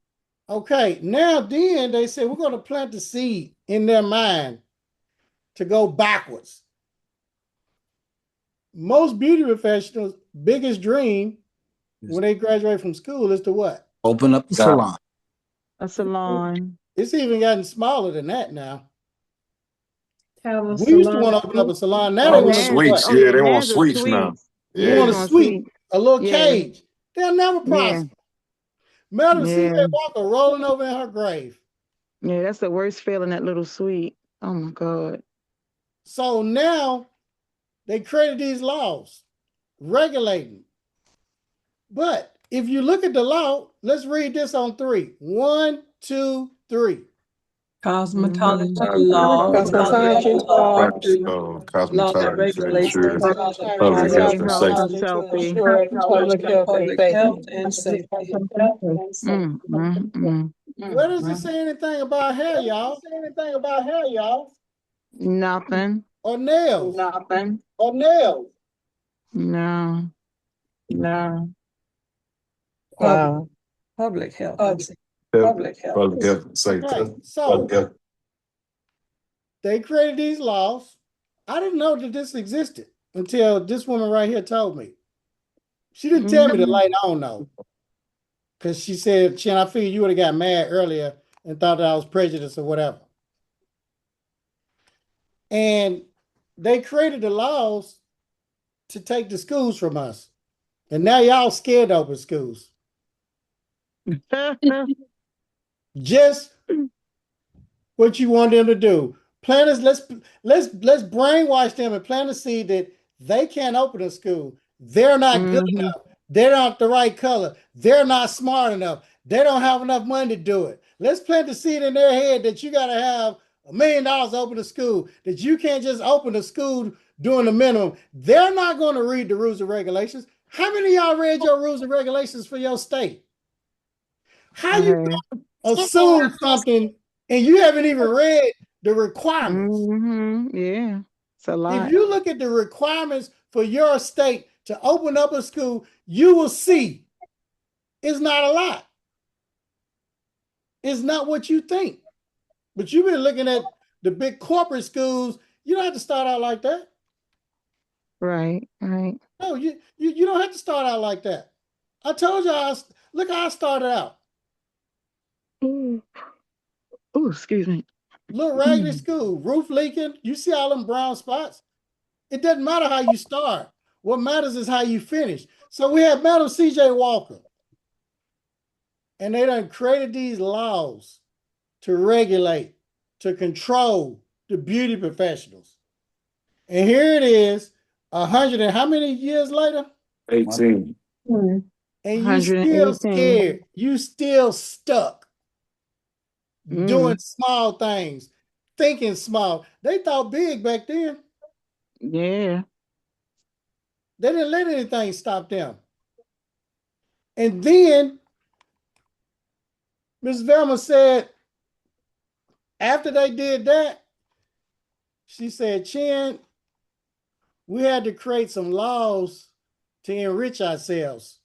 okay. Now then they said we're going to plant the seed in their mind to go backwards. Most beauty professionals' biggest dream when they graduate from school is to what? Open up the salon. A salon. It's even gotten smaller than that now. Have a We used to want to salon. open up a salon. Now they want to do Sweets, what? yeah, they want Na's a sweets suite. now. You Yeah. want a want suite, sweet. a little Yeah. cage. They'll never Yeah. prosper. Madam Yeah. C.J. Walker rolling over in her grave. Yeah, that's the worst feeling, that little suite. Oh my God. So now they created these laws regulating. But if you look at the law, let's read this on three. 1, 2, 3. Cosmetology law. Cosmetology Law Cosmetology that regulates the ensures public public Public health and health safety. and safety. ensure public health and public safety. health and safety. Where does it say anything about hair, y'all? Nothing. Or nails? No. Wow. Public health and safety. Public health and safety. Okay, so they created these laws. I didn't know that this existed until this woman right here told me. She didn't tell me to later on though. Because she said, Chin, I figured you would have got mad earlier and thought that I was prejudiced or whatever. And they created the laws to take the schools from us. And now y'all scared to open schools. Just what you want them to do. Planners, let's brainwash them and plant a seed that they can't open a school. They're not good enough. They're not the right color. They're not smart enough. They don't have enough money to do it. Let's plant the seed in their head that you got to have $1 million to open a school, that you can't just open a school doing the minimum. They're not going to read the rules and regulations. How many of y'all read your rules and regulations for your state? How you assume something and you haven't even read the requirements? Yeah, it's a lot. If you look at the requirements for your state to open up a school, you will see it's not a lot. It's not what you think. But you've been looking at the big corporate schools. You don't have to start out like that. Right. No, you don't have to start out like that. I told y'all, look how I started out. Oh, excuse me. Little raggedy school, roof leaking. You see all them brown spots? It doesn't matter how you start. What matters is how you finish. So we have Madam C.J. Walker. And they done created these laws to regulate, to control the beauty professionals. And here it is, 100 and how many years later? 18. And you still scared. You still stuck doing small things, thinking small. They thought big back then. Yeah. They didn't let anything stop them. And then Ms. Velma said, after they did that, she said, Chin, we had to create some laws to enrich ourselves.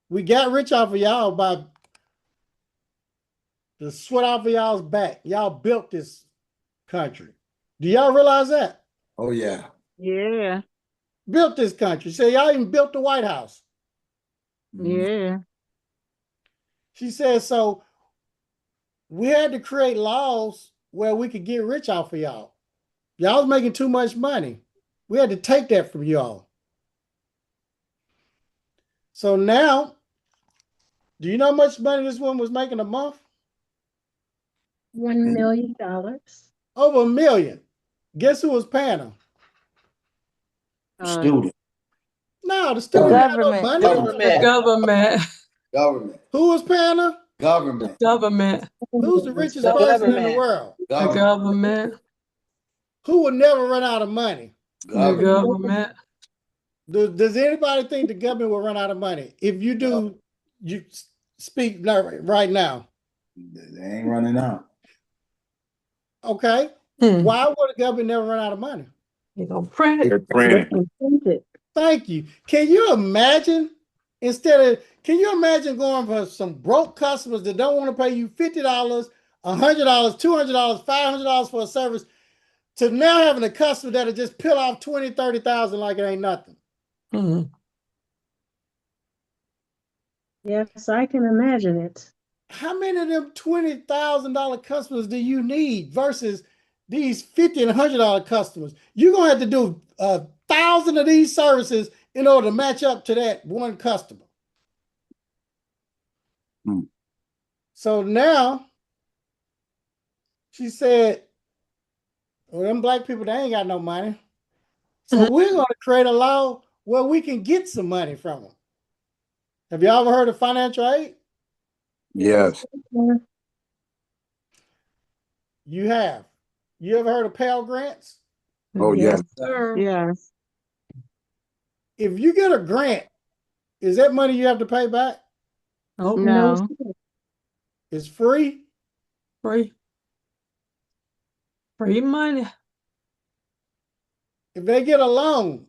We got rich off of y'all by the sweat off of y'all's back. Y'all built this country. Do y'all realize that? Oh, yeah. Yeah. Built this country. So y'all even built the White House. Yeah. She said, so we had to create laws where we could get rich off of y'all. Y'all was making too much money. We had to take that from y'all. So now, do you know how much money this woman was making a month? $1 million. Over $1 million. Guess who was paying her? Student. No, the student had no Government. money. Government. Who was paying her? Government. Government. Who's the richest person in the world? The government. Who would never run out of money? The government. Does anybody think the government will run out of money? If you do, you speak right now. They ain't running out. Okay. Why would the government never run out of money? You gonna print it? They're printing. Thank you. Can you imagine can you imagine going for some broke customers that don't want to pay you $50, $100, $200, $500 for a service to now having a customer that'll just peel off 20, 30,000 like it ain't nothing? Mhm. Yes, I can imagine it. How many of them $20,000 customers do you need versus these $50 and $100 customers? You're gonna have to do 1,000 of these services in order to match up to that one customer. Hmm. So now she said, well, them black people, they ain't got no money. So we're gonna create a law where we can get some money from them. Have you ever heard of financial aid? Yes. You have. You ever heard of Pell Grants? Oh, yes. sir. Yes. If you get a grant, is that money you have to pay back? Nope. No, No. It's free. Free. Free money. If they get a loan,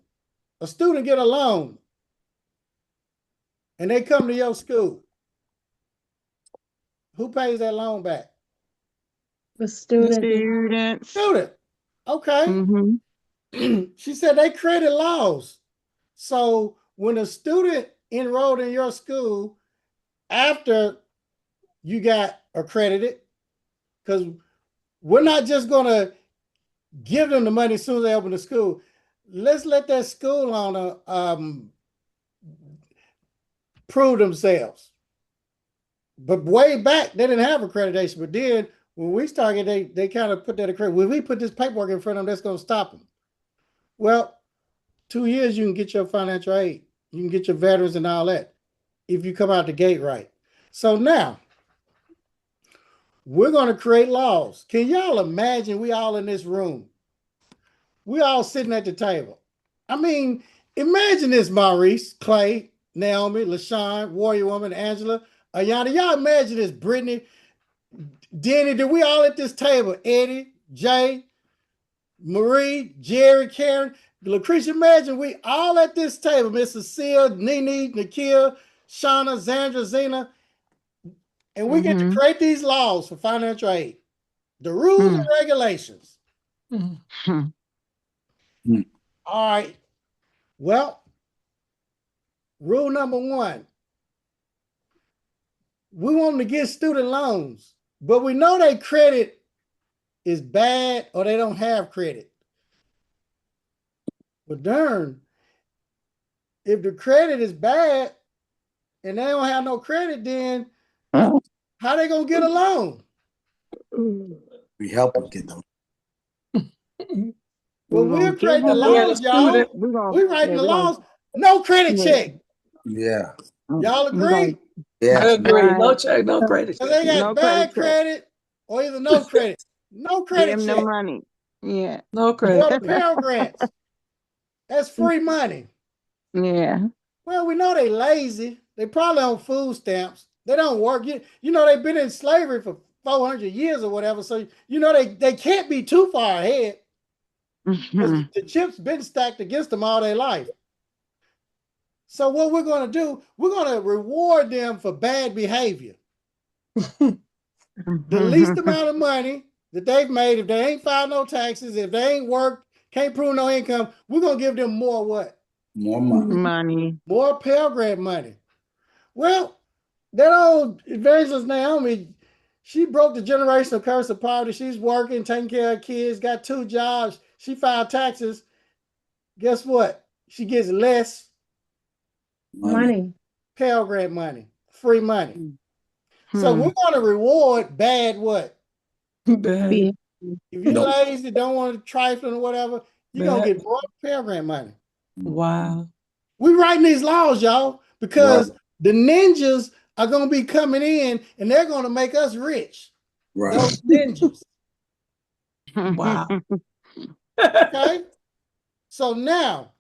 a student get a loan, and they come to your school, who pays that loan back? the student. Students. Student. Okay. Mm-hmm. She said they created laws. So when a student enrolled in your school after you got accredited, because we're not just going to give them the money as soon as they open the school. Let's let that school owner prove themselves. But way back, they didn't have accreditation. But then when we started, they kind of put that accreditation. When we put this paperwork in front of them, that's going to stop them. Well, 2 years, you can get your financial aid. You can get your veterans and all that if you come out the gate right. So now, we're going to create laws. Can y'all imagine we all in this room? We all sitting at the table. I mean, imagine this, Maurice, Clay, Naomi, LaShawn, Warrior Woman, Angela, Ayana. Y'all imagine this, Brittany, Denny, that we all at this table. Eddie, Jay, Marie, Jerry, Karen, Lucretia. Imagine we all at this table. Miss Cecile, Nene, Nikhil, Shauna, Zandra, Zena, and we get to create these laws for financial aid. The rules and regulations. Mhm. All right. Well, rule number one, we want them to get student loans, but we know their credit is bad or they don't have credit. But darn, if the credit is bad and they don't have no credit, then how they gonna get a loan? We help them get them. Well, we're creating the laws, y'all. We're writing the laws. No credit check. Yeah. Y'all agree? Yeah. I agree. No check, no credit. So they got No bad credit check. credit or either no credit. No Give credit them the check. money. Yeah. No Or credit. the Pell Grants. That's free money. Yeah. Well, we know they lazy. They probably on food stamps. They don't work. You know, they've been in slavery for 400 years or whatever. So, you know, they can't be too far ahead. The chips been stacked against them all their life. So what we're going to do, we're going to reward them for bad behavior. The least amount of money that they've made, if they ain't filed no taxes, if they ain't worked, can't prove no income, we're going to give them more what? More money. Money. More Pell Grant money. Well, that old evangelist Naomi, she broke the generational curse of poverty. She's working, taking care of kids, got 2 jobs. She filed taxes. Guess what? She gets less Money. Pell Grant money, free money. So we're going to reward bad what? Bad. Be- If you're lazy, don't want to trifle or whatever, you're going to Bad. get more Pell Grant money. Wow. We writing these laws, y'all, because the ninjas are going to be coming in and they're going to make us rich. Right. Those ninjas. Wow. Okay? So now,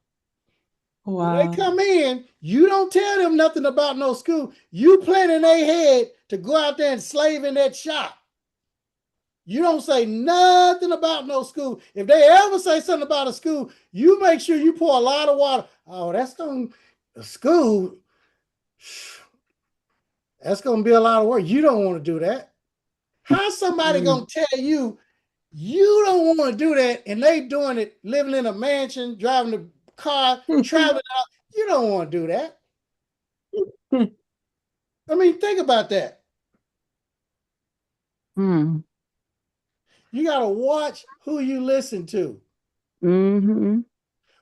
when they Wow. come in, you don't tell them nothing about no school. You plant in their head to go out there and slave in that shop. You don't say nothing about no school. If they ever say something about a school, you make sure you pour a lot of water. Oh, that's going to school. That's going to be a lot of work. You don't want to do that. How's somebody going to tell you you don't want to do that and they doing it, living in a mansion, driving a car, traveling out? You don't want to do that. I mean, think about that. Mm. You got to watch who you listen to. Mm-hmm.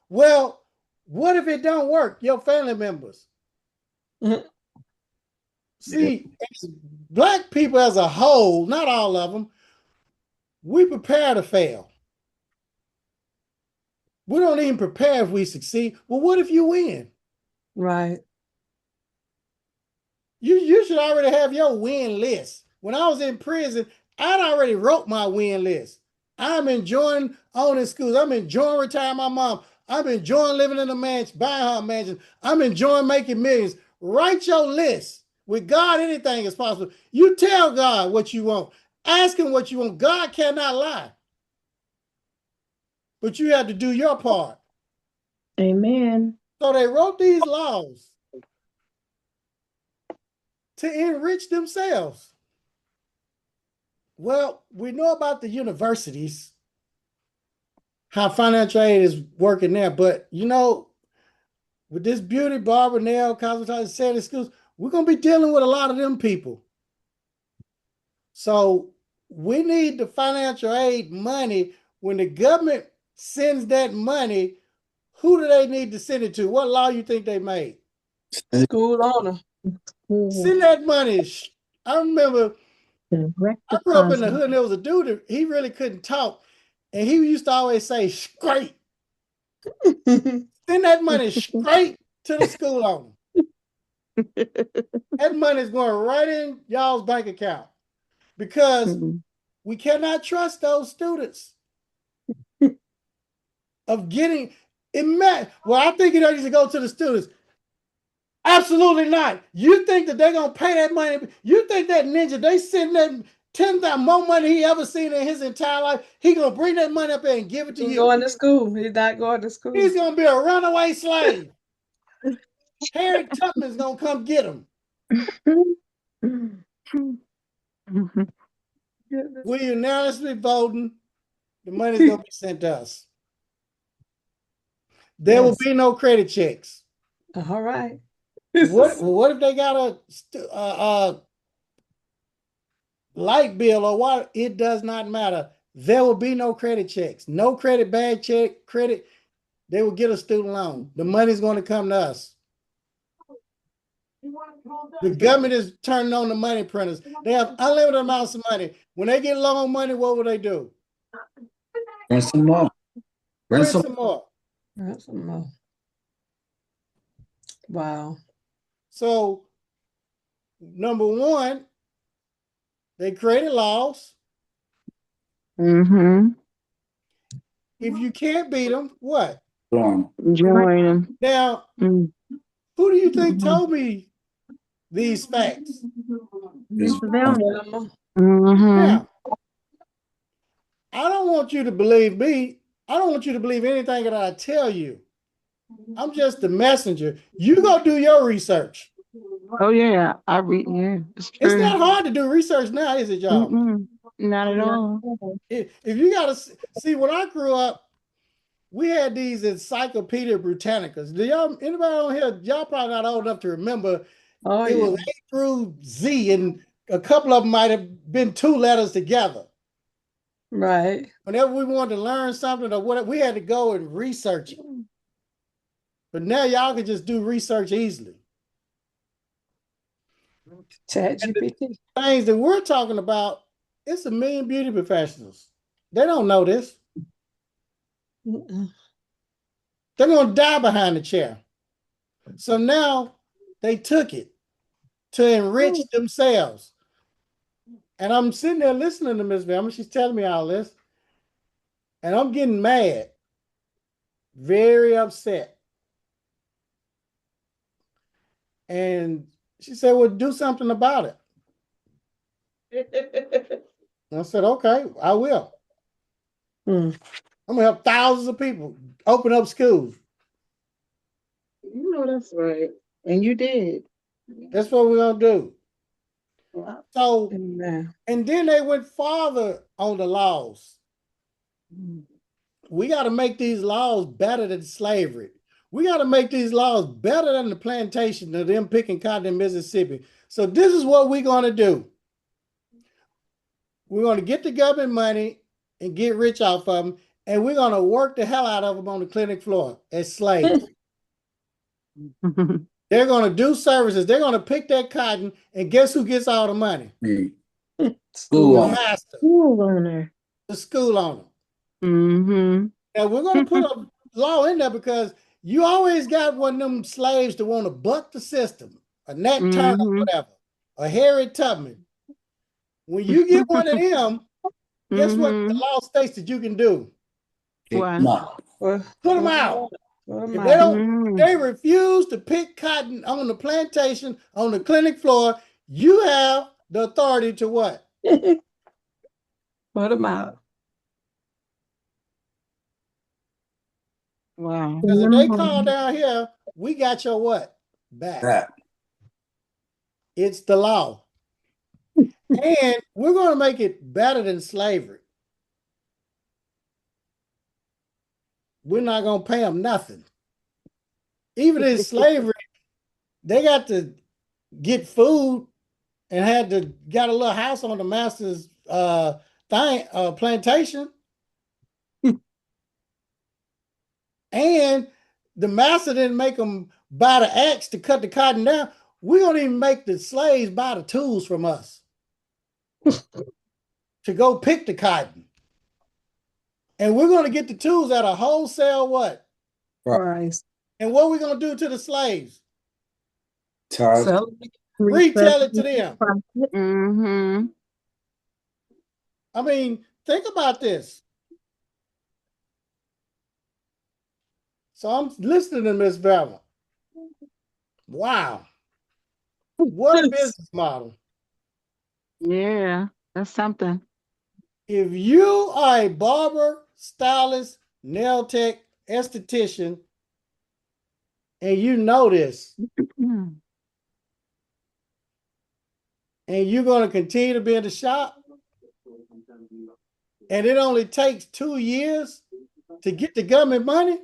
Well, what if it don't work? Your family members. See, as Black people as a whole, not all of them, we prepare to fail. We don't even prepare if we succeed. Well, what if you win? Right. You should already have your win list. When I was in prison, I'd already wrote my win list. I'm enjoying owning schools. I'm enjoying retiring my mom. I'm enjoying living in a mansion, buying her a mansion. I'm enjoying making millions. Write your list. With God, anything is possible. You tell God what you want. Ask him what you want. God cannot lie. But you have to do your part. Amen. So they wrote these laws to enrich themselves. Well, we know about the universities, how financial aid is working there, but you know, with this beauty, barber, nail, cosmetology, sanitary schools, we're going to be dealing with a lot of them people. So we need the financial aid money. When the government sends that money, who do they need to send it to? What law you think they made? School owner. Send that money. I remember Direct I grew up in the deposit. hood and there was a dude, he really couldn't talk. And he used to always say, straight. Send that money straight to the school owner. That money is going right in y'all's bank account because we cannot trust those students of getting it. Well, I think it needs to go to the students. Absolutely not. You think that they're going to pay that money? You think that ninja, they send that 10,000 more money he ever seen in his entire life, he going to bring that money up there and give it to He's you? going to school. He's not going to school. He's going to be a runaway slave. Harry Tubman's going to come get him. We're unanimously voting. The money's going to be sent to us. There will be no credit checks. All right. What if they got a light bill or what? It does not matter. There will be no credit checks. No credit, bad check, credit. They will get a student loan. The money's going to come to us. The government is turning on the money printers. They have unlimited amounts of money. When they get low on money, what will they do? Print some more. Print some more. Print some more. Wow. So, number one, they created laws. Mm-hmm. If you can't beat them, what? Join. Join them. Now, who do you think told me these facts? Mm-hmm. Now, I don't want you to believe me. I don't want you to believe anything that I tell you. I'm just the messenger. You go do your research. Oh yeah, I read. Yeah, it's true. It's not hard to do research now, is it, y'all? Not at all. If you got to see, when I grew up, we had these Encyclopedia Britannicas. Do y'all, anybody on here, y'all probably not old enough to remember. It was A through Z, and a couple of them might have been 2 letters together. Right. Whenever we wanted to learn something or whatever, we had to go and research it. But now y'all can just do research easily. ChatGPT. Things that we're talking about, it's 1 million beauty professionals. They don't know this. They're going to die behind the chair. So now they took it to enrich themselves. And I'm sitting there listening to Miss Velma. She's telling me all this. And I'm getting mad. Very upset. And she said, well, do something about it. I said, okay, I will. Mm. I'm gonna help thousands of people open up schools. You know that's right. And you did. That's what we're gonna do. Wow. So, Amen. and then they went farther on the laws. We got to make these laws better than slavery. We got to make these laws better than the plantation of them picking cotton in Mississippi. So this is what we're going to do. We're going to get the government money and get rich off of them, and we're going to work the hell out of them on the clinic floor as slaves. They're going to do services. They're going to pick that cotton, and guess who gets all the money? School The owner. master, School owner. the school owner. Mm-hmm. Now we're going to put a law in there because you always got one of them slaves that want to buck the system, a Nat Turner, Mm-hmm. whatever, a Harriet Tubman. When you get one of them, guess what the law states that you can do? Kick What? them out. Put them out. If they Out. don't, Mm-hmm. they refuse to pick cotton on the plantation, on the clinic floor, you have the authority to what? Put them out. Wow. Because if they call down here, we got your what? Back. That. It's the law. And we're going to make it better than slavery. We're not going to pay them nothing. Even in slavery, they got to get food and got a little house on the master's plantation. And the master didn't make them buy the axe to cut the cotton down. We don't even make the slaves buy the tools from us to go pick the cotton. And we're going to get the tools at a wholesale what? Price. And what are we going to do to the slaves? Charge. So, Retail it to them. Mm-hmm. I mean, think about this. So I'm listening to Miss Velma. Wow. What a business model. Yeah, that's something. If you are a barber, stylist, nail tech, esthetician, and you know this, and you're going to continue to be in the shop, and it only takes 2 years to get the government money.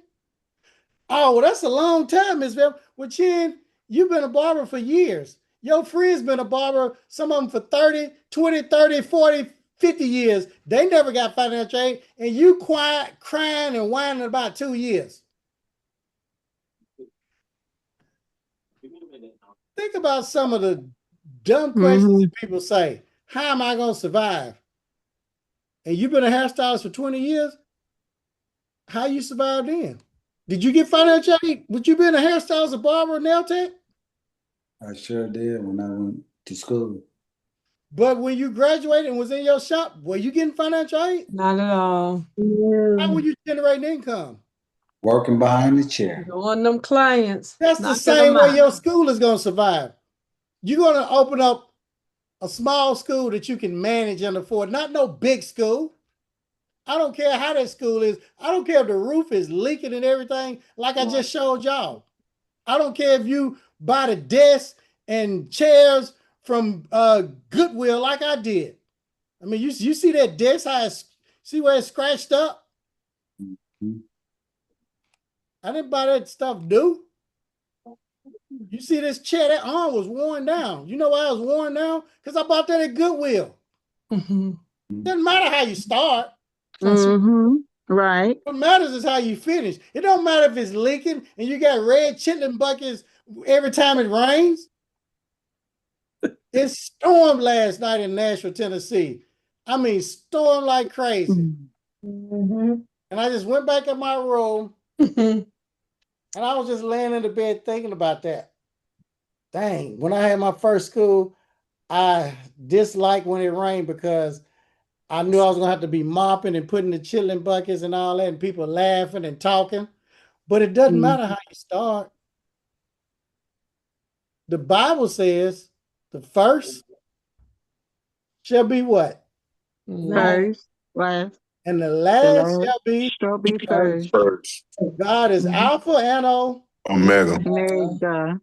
Oh, well, that's a long time, Ms. Velma. Well, Chin, you've been a barber for years. Your friend's been a barber, some of them for 30, 20, 30, 40, 50 years. They never got financial aid, and you quiet, crying and whining about 2 years. Think about some of the dumb questions that people say. How am I going to survive? And you've been a hairstylist for 20 years? How you survive then? Did you get financial aid? Would you been a hairstylist, a barber, a nail tech? I sure did when I went to school. But when you graduated and was in your shop, were you getting financial aid? not at all. How were you generating income? Working behind the chair. Going them clients. That's the knocking same them way out. your school is going to survive. You're going to open up a small school that you can manage and afford, not no big school. I don't care how that school is. I don't care if the roof is leaking and everything, like I just showed y'all. I don't care if you buy the desks and chairs from Goodwill like I did. I mean, you see that desk, see where it's scratched up? Mm-hmm. I didn't buy that stuff new. You see this chair, that arm was worn down. You know why it was worn down? Because I bought that at Goodwill. Doesn't matter how you start. Right. What matters is how you finish. It don't matter if it's leaking and you got red chitlin buckets every time it rains. It stormed last night in Nashville, Tennessee. I mean, stormed like crazy. And I just went back in my room and I was just laying in the bed thinking about that. Dang, when I had my first school, I disliked when it rained because I knew I was going to have to be mopping and putting the chitlin buckets and all that, and people laughing and talking. But it doesn't matter how you start. The Bible says the first shall be what? First, last, and the the last last shall be. shall be First. first. First. God is Alpha and Omega. Omega.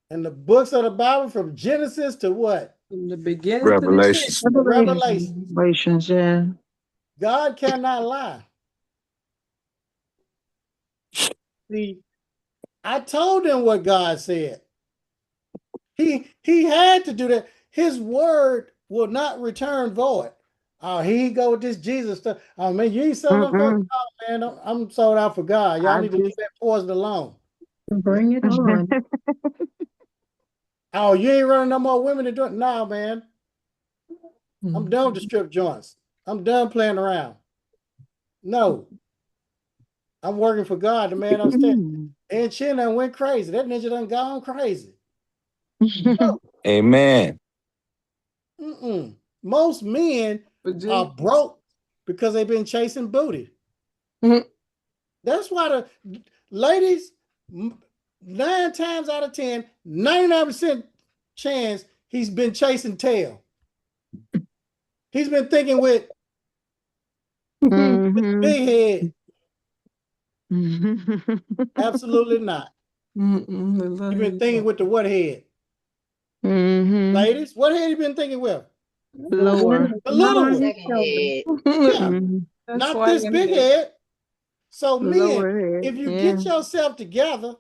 and the books of the Bible from Genesis to what? From the beginning Revelations. to the Revelation. Revelations, yeah. God cannot lie. See, I told them what God said. He had to do that. His word will not return void. Oh, here you go with this Jesus stuff. Oh man, you ain't sold up for God, man. I'm sold out for God. Y'all need to leave that poison alone. Bring it on. Oh, you ain't running no more women to do it. Nah, man. I'm done with the strip joints. I'm done playing around. No. I'm working for God, the man upstairs. And Chin done went crazy. That ninja done gone crazy. No. Amen. Most men are broke because they've been chasing booty. That's why the ladies, 9 times out of 10, 99% chance he's been chasing tail. He's been thinking with big head. Absolutely not. You've been thinking with the what head? Ladies, what head you been thinking with? Lower. The little one. Head. Yeah. Not this big head. So Lower men, head, if you yeah. get yourself together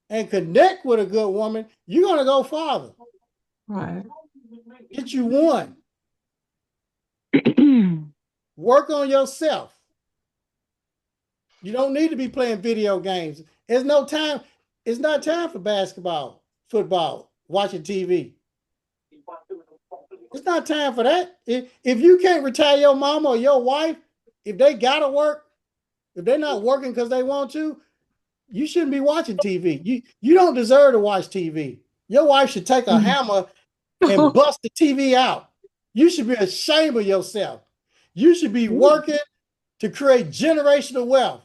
and connect with a good woman, you're gonna go farther. Right. Get you one. Work on yourself. You don't need to be playing video games. There's no time. It's not time for basketball, football, watching TV. It's not time for that. If you can't retire your mama or your wife, if they gotta work, if they're not working because they want to, you shouldn't be watching TV. You don't deserve to watch TV. Your wife should take a hammer and bust the TV out. You should be ashamed of yourself. You should be working to create generational wealth.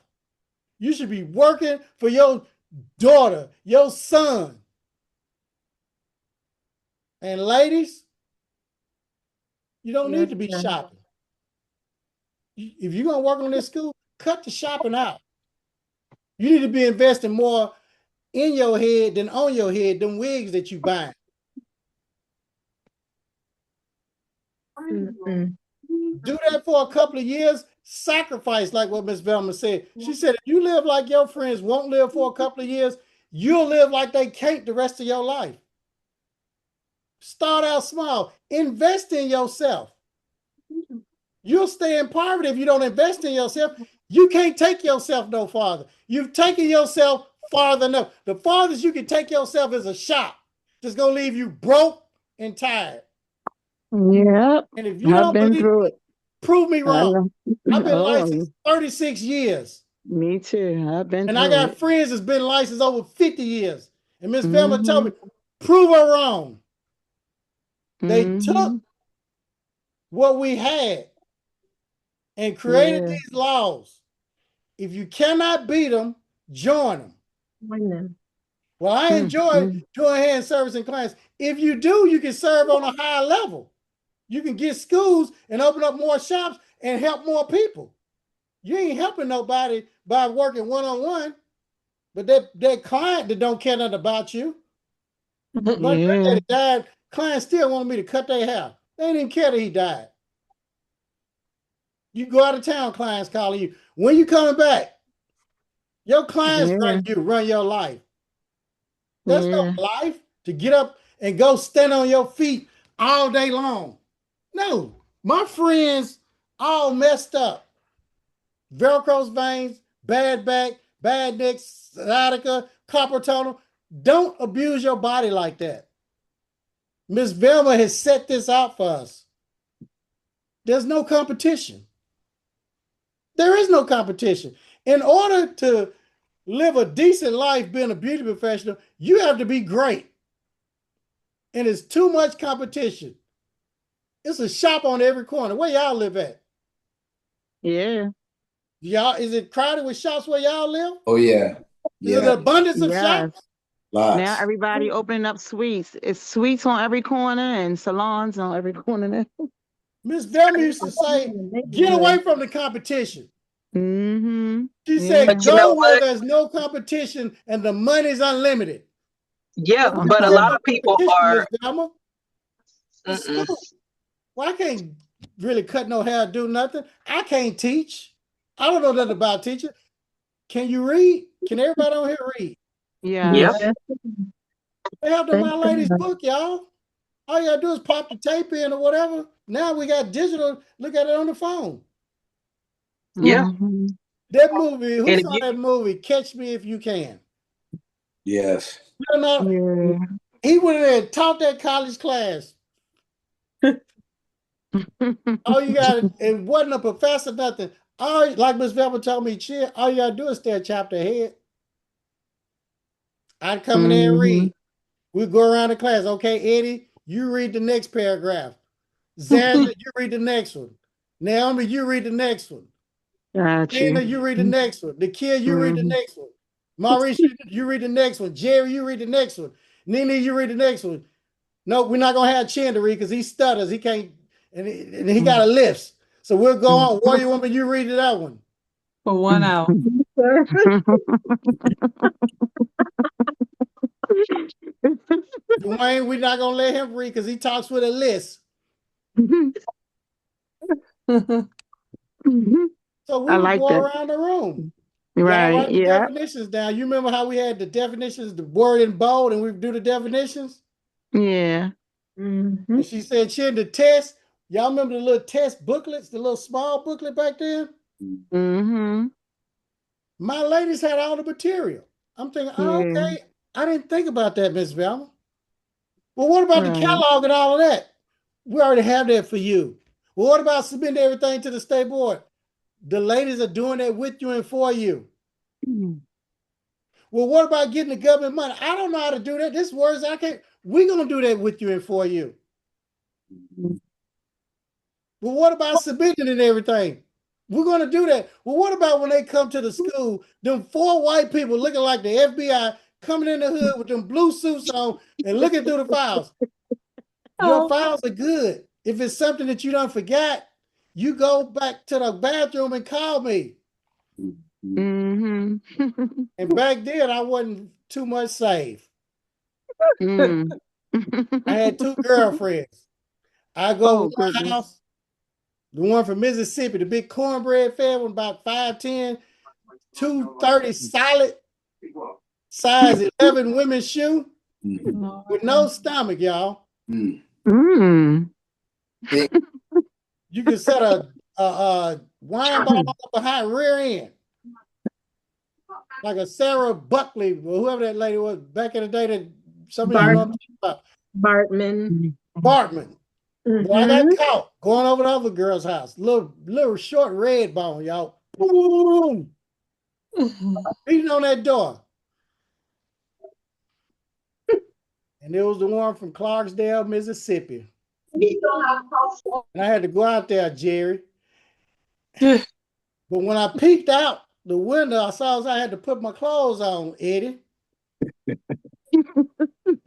You should be working for your daughter, your son. And ladies, you don't need to be shopping. If you're going to work on this school, cut the shopping out. You need to be investing more in your head than on your head, them wigs that you buy. Do that for a couple of years, sacrifice, like what Miss Velma said. She said, if you live like your friends won't live for a couple of years, you'll live like they can't the rest of your life. Start out small. Invest in yourself. You'll stay in poverty if you don't invest in yourself. You can't take yourself no farther. You've taken yourself farther enough. The farthest you can take yourself is a shop. Just gonna leave you broke and tired. Yep. And if you I've don't been believe through me, it. prove me wrong. I've been Oh, licensed 36 years. me too. I've been And through I got it. friends that's been licensed over 50 years. And Miss Velma told me, prove her wrong. They took what we had and created these laws. If you cannot beat them, join them. Well, I enjoy doing hand service in class. If you do, you can serve on a higher level. You can get schools and open up more shops and help more people. You ain't helping nobody by working one-on-one, but that client that don't care nothing about you. My granddaddy died, clients still wanted me to cut their hair. They didn't even care that he died. You go out of town, clients calling you. When you coming back? Your clients run your life. That's no life to get up and go stand on your feet all day long. No, my friends all messed up. Velcro veins, bad back, bad neck, sciatica, carpal tunnel. Don't abuse your body like that. Miss Velma has set this out for us. There's no competition. There is no competition. In order to live a decent life being a beauty professional, you have to be great. And it's too much competition. It's a shop on every corner. Where y'all live at? Yeah. Y'all, is it crowded with shops where y'all live? Oh yeah. Is it an abundance of shops? Lots. Now everybody opening up suites. It's suites on every corner and salons on every corner now. Miss Velma used to say, get away from the competition. Mm-hmm. She Yeah. said, But you know go where what? there's no competition and the money's unlimited. Yeah, Well, but a there's lot no of people competition, Miss are. Velma. It's school. Well, I can't really cut no hair, do nothing. I can't teach. I don't know nothing about teaching. Can you read? Can everybody on here read? Yeah. Yeah. They have the Thank My Lady's God. book, y'all. All you gotta do is pop the tape in or whatever. Now we got digital. Look at it on the phone. Yeah, Mhm. That movie, who and if saw you, that movie? Catch Me If You Can. Yes. You know, Yeah. he went in there and taught that college class. All you got, it wasn't a professor, nothing. All like Miss Velma told me, chill. All you gotta do is stay a chapter ahead. I'd come in there and Mhm. read. We'd go around the class. Okay, Eddie, you read the next paragraph. Zandra, you read the next one. Naomi, you read the next one. Got Tina, you. you read the next one. The kid, you read the Mhm. next one. Maurice, you read the next one. Jerry, you read the next one. Nene, you read the next one. No, we're not gonna have Chin to read because he stutters. He can't, and he got a list. So we'll go on. Warrior Woman, you read that one. For 1 hour. Dwayne, we're not gonna let him read because he talks with a list. So we I would like go that. around the room. Y'all Right. write the Yeah. definitions down. You remember how we had the definitions, the word in bold, and we do the definitions? Yeah. Mhm. And she said she had the test. Y'all remember the little test booklets, the little small booklet back then? Mhm. My ladies had all the material. I'm thinking, oh, Yeah. okay. I didn't think about that, Miss Velma. Well, what about the Right. catalog and all of that? We already have that for you. Well, what about submitting everything to the state board? The ladies are doing that with you and for you. Well, what about getting the government money? I don't know how to do that. This words I can't. We're gonna do that with you and for you. Well, what about submitting and everything? We're gonna do that. Well, what about when they come to the school? Them four white people looking like the FBI coming in the hood with them blue suits on and looking through the files. Your Oh. files are good. If it's something that you don't forgot, you go back to the bathroom and call me. Mhm. And back then, I wasn't too much saved. Mm. I had two girlfriends. I go Oh one goodness. house, the one from Mississippi, the big cornbread fed one, about 5'10", 230 solid, size 11 women's shoe with no stomach, y'all. Mm. You can set a wine bottle up behind rear end, like a Sarah Buckley or whoever that lady was back in the day that some of y'all know Bart, what I'm talking about. Bartman. Bartman. Boy, I got Mm-hmm. caught going over the other girl's house. Little short red bone, y'all. Boom, beating on that door. And it was the one from Clarksdale, Mississippi. And I had to go out there, Jerry. Yeah. But when I peeked out the window, I saw I had to put my clothes on, Eddie.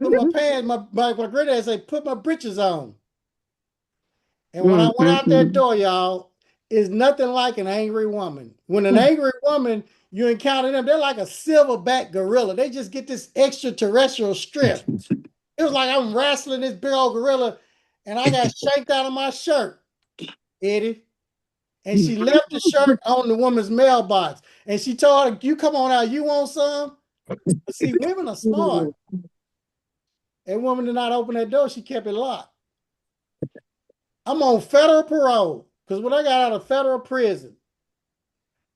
Put my pants, my granddad said, put my breeches on. And when I went out that Mm. door, y'all, it's nothing like an angry woman. When an angry woman, you encounter them, they're like a silverback gorilla. They just get this extraterrestrial strength. It was like I'm wrestling this big old gorilla, and I got shanked out of my shirt, Eddie. And she left the shirt on the woman's mailbox. And she told her, you come on out, you want some? But see, women are smart. That woman did not open that door, she kept it locked. I'm on federal parole. Because when I got out of federal prison,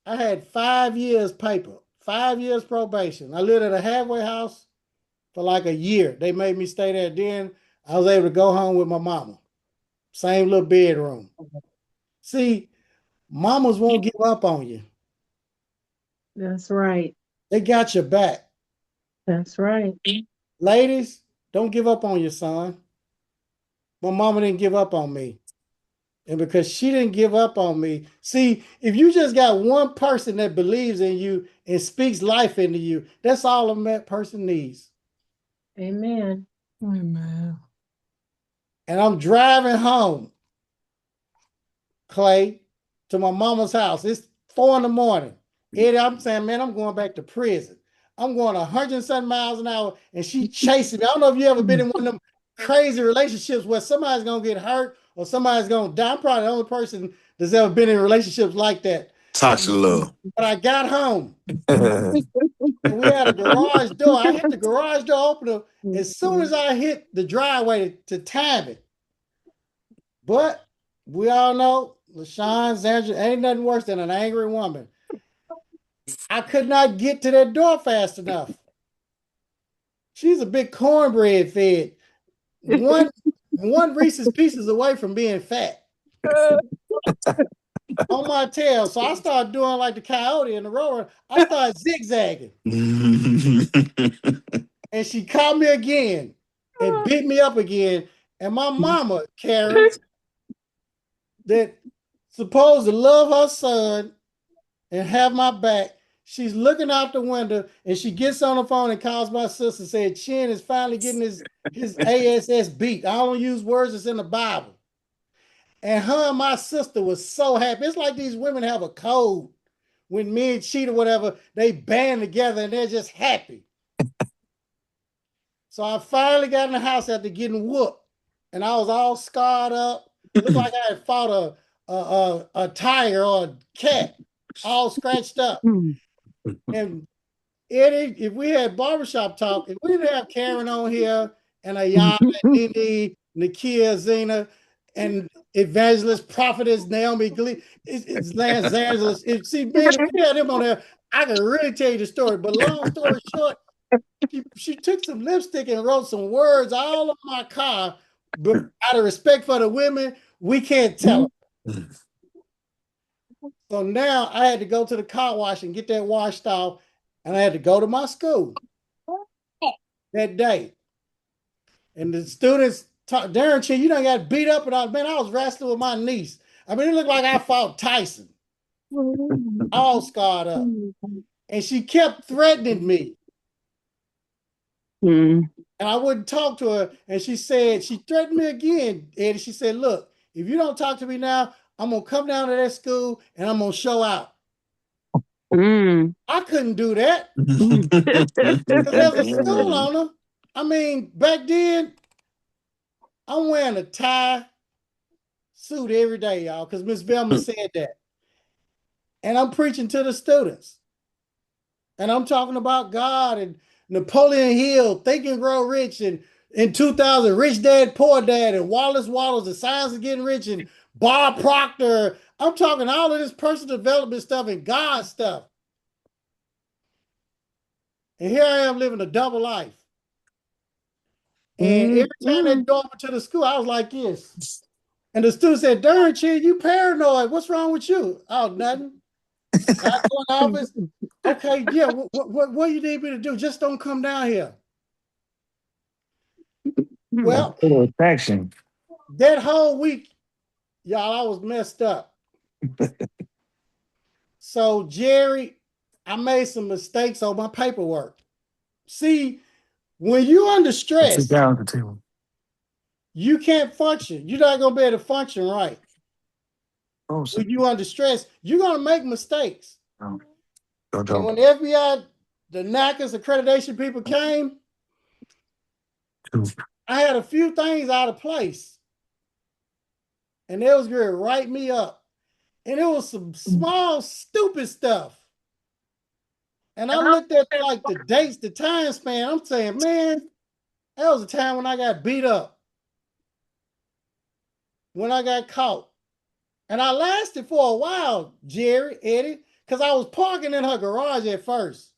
I had 5 years paper, 5 years probation. I lived at a halfway house for like a year. They made me stay there. Then I was able to go home with my mama. Same little bedroom. See, mamas won't give up on you. That's right. They got your back. That's right. Ladies, don't give up on your son. My mama didn't give up on me. And because she didn't give up on me, see, if you just got one person that believes in you and speaks life into you, that's all that person needs. Amen. Amen. And I'm driving home. Clay, to my mama's house. It's 4 in the morning. Eddie, I'm saying, man, I'm going back to prison. I'm going 100 miles an hour, and she chasing me. I don't know if you ever been in one of them crazy relationships where somebody's gonna get hurt or somebody's gonna die. I'm probably the only person that's ever been in relationships like that. Toxic love. But I got home, and we had a garage door. I hit the garage door opener as soon as I hit the driveway to time it. But we all know LaShawn Zandra ain't nothing worse than an angry woman. I could not get to that door fast enough. She's a big cornbread fed. One Reese's Pieces away from being fat on my tail. So I started doing like the coyote and the rower. I started zigzagging. And she caught me again and beat me up again. And my mama, Karen, that supposed to love her son and have my back, she's looking out the window and she gets on the phone and calls my sister and said, Chin is finally getting his ASS beat. I don't use words that's in the Bible. And her and my sister was so happy. It's like these women have a code. When men cheat or whatever, they band together and they're just happy. So I finally got in the house after getting whooped. And I was all scarred up. Looked like I had fought a tiger or a cat, all scratched up. And Eddie, if we had barbershop talk, if we didn't have Karen on here and Ayana, Nene, Nakia, Zena, and evangelist, prophetess Naomi Glee, it's Lance Angeles. See, man, if we had him on there, I could really tell you the story. But long story short, she took some lipstick and wrote some words all on my car. But out of respect for the women, we can't tell them. So now I had to go to the car wash and get that washed off, and I had to go to my school that day. And the students talk, Darren Chin, you done got beat up, and I was wrestling with my niece. I mean, it looked like I fought Tyson, all scarred up. And she kept threatening me. And I wouldn't talk to her. And she threatened me again. And she said, look, if you don't talk to me now, I'm going to come down to that school and I'm going to show out. I couldn't do that. Because there's a school owner. I mean, back then, I'm wearing a tie suit every day, y'all, because Miss Velma said that. And I'm preaching to the students. And I'm talking about God and Napoleon Hill, Think and Grow Rich, and in 2000, Rich Dad, Poor Dad, and Wallace Wattles, The Science of Getting Rich, and Bob Proctor. I'm talking all of this personal development stuff and God stuff. And here I am living a double life. And every time they go over to the school, I was like this. And the student said, Darn, Chin, you paranoid. What's wrong with you? Oh, nothing. I go in the office. Okay, yeah, what do you need me to do? Just don't come down here. Well, that whole week, y'all, I was messed up. So, Jerry, I made some mistakes on my paperwork. See, when you're under stress, you can't function. You're not going to be able to function right. When you're under stress, you're going to make mistakes. And when the FBI, the NACCAS accreditation people came, I had a few things out of place. And they was going to write me up. And it was some small, stupid stuff. And I looked at like the dates, the time span. I'm saying, man, that was a time when I got beat up. When I got caught. And I lasted for a while, Jerry, Eddie, because I was parking in her garage at first.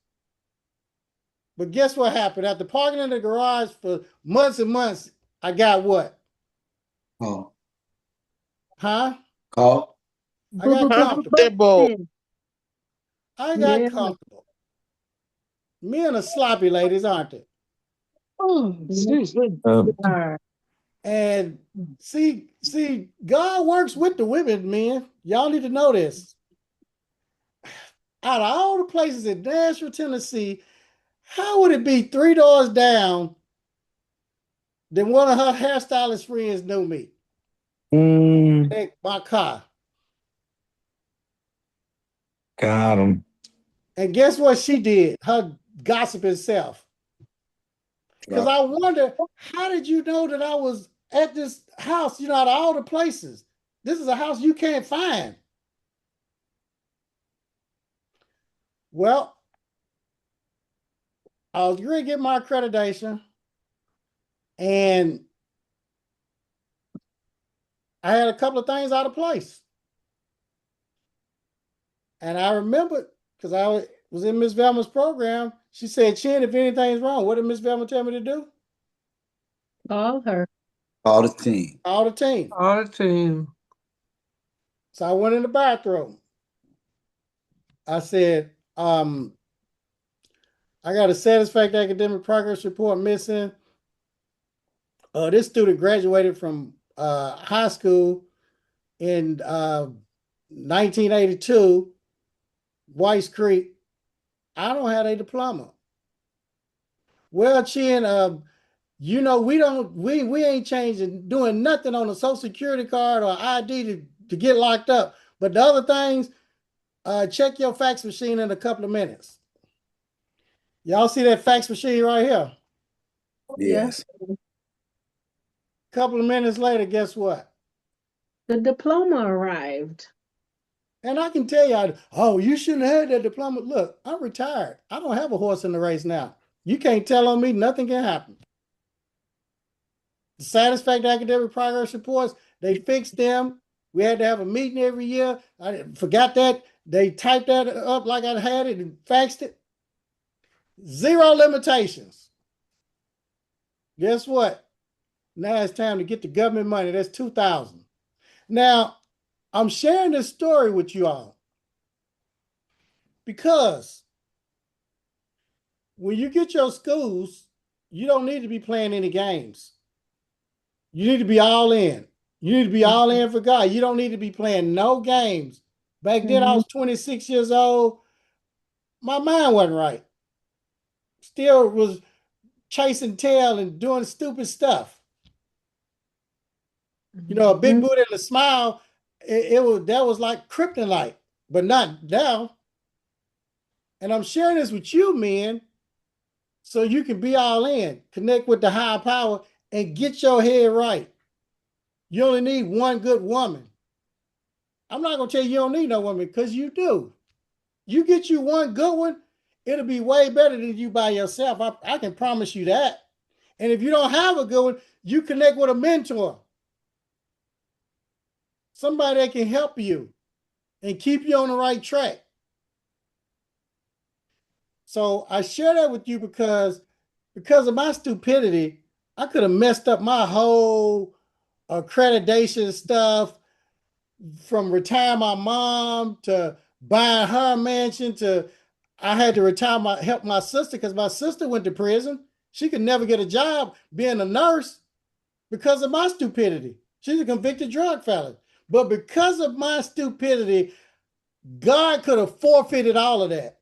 But guess what happened? After parking in the garage for months and months, I got what? Oh. Huh? Call. I got comfortable. I got comfortable. Men are sloppy ladies, aren't they? And see, God works with the women, men. Y'all need to know this. Out of all the places in Nashville, Tennessee, how would it be 3 doors down that one of her hairstylist friends knew me? My car. Got him. And guess what she did? Her gossiping self. Because I wonder, how did you know that I was at this house? You know, out of all the places, this is a house you can't find. Well, I was going to get my accreditation, and I had a couple of things out of place. And I remembered, because I was in Miss Velma's program, she said, Chin, if anything's wrong, what did Miss Velma tell me to do? Call her. All the team. All the team. All the team. So I went in the bathroom. I said, I got a satisfactory academic progress report missing. This student graduated from high school in 1982, Whites Creek. I don't have a diploma. Well, Chin, you know, we ain't changing, doing nothing on a social security card or ID to get locked up. But the other things, check your fax machine in a couple of minutes. Y'all see that fax machine right here? Yes. A couple of minutes later, guess what? The diploma arrived. And I can tell you, oh, you shouldn't have had that diploma. Look, I'm retired. I don't have a horse in the race now. You can't tell on me, nothing can happen. The satisfactory academic progress reports, they fixed them. We had to have a meeting every year. I forgot that. They typed that up like I had it and faxed it. 0 limitations. Guess what? Now it's time to get the government money. That's $2,000. Now, I'm sharing this story with you all because when you get your schools, you don't need to be playing any games. You need to be all in. You need to be all in for God. You don't need to be playing no games. Back then, I was 26 years old. My mind wasn't right. Still was chasing tail and doing stupid stuff. You know, a big booty and a smile, that was like kryptonite, but not now. And I'm sharing this with you, men, so you can be all in, connect with the higher power, and get your head right. You only need one good woman. I'm not going to tell you don't need no woman, because you do. You get you one good one, it'll be way better than you by yourself. I can promise you that. And if you don't have a good one, you connect with a mentor. Somebody that can help you and keep you on the right track. So I share that with you because of my stupidity, I could have messed up my whole accreditation stuff, from retiring my mom to buying her mansion to I had to help my sister because my sister went to prison. She could never get a job being a nurse because of my stupidity. She's a convicted drug felon. But because of my stupidity, God could have forfeited all of that.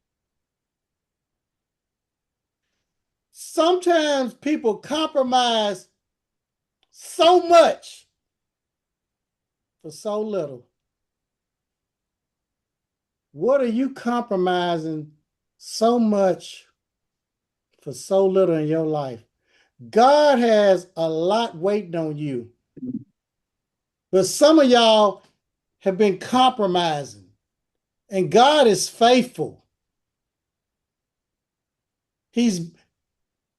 Sometimes people compromise so much for so little. What are you compromising so much for so little in your life? God has a lot waiting on you. But some of y'all have been compromising, and God is faithful. He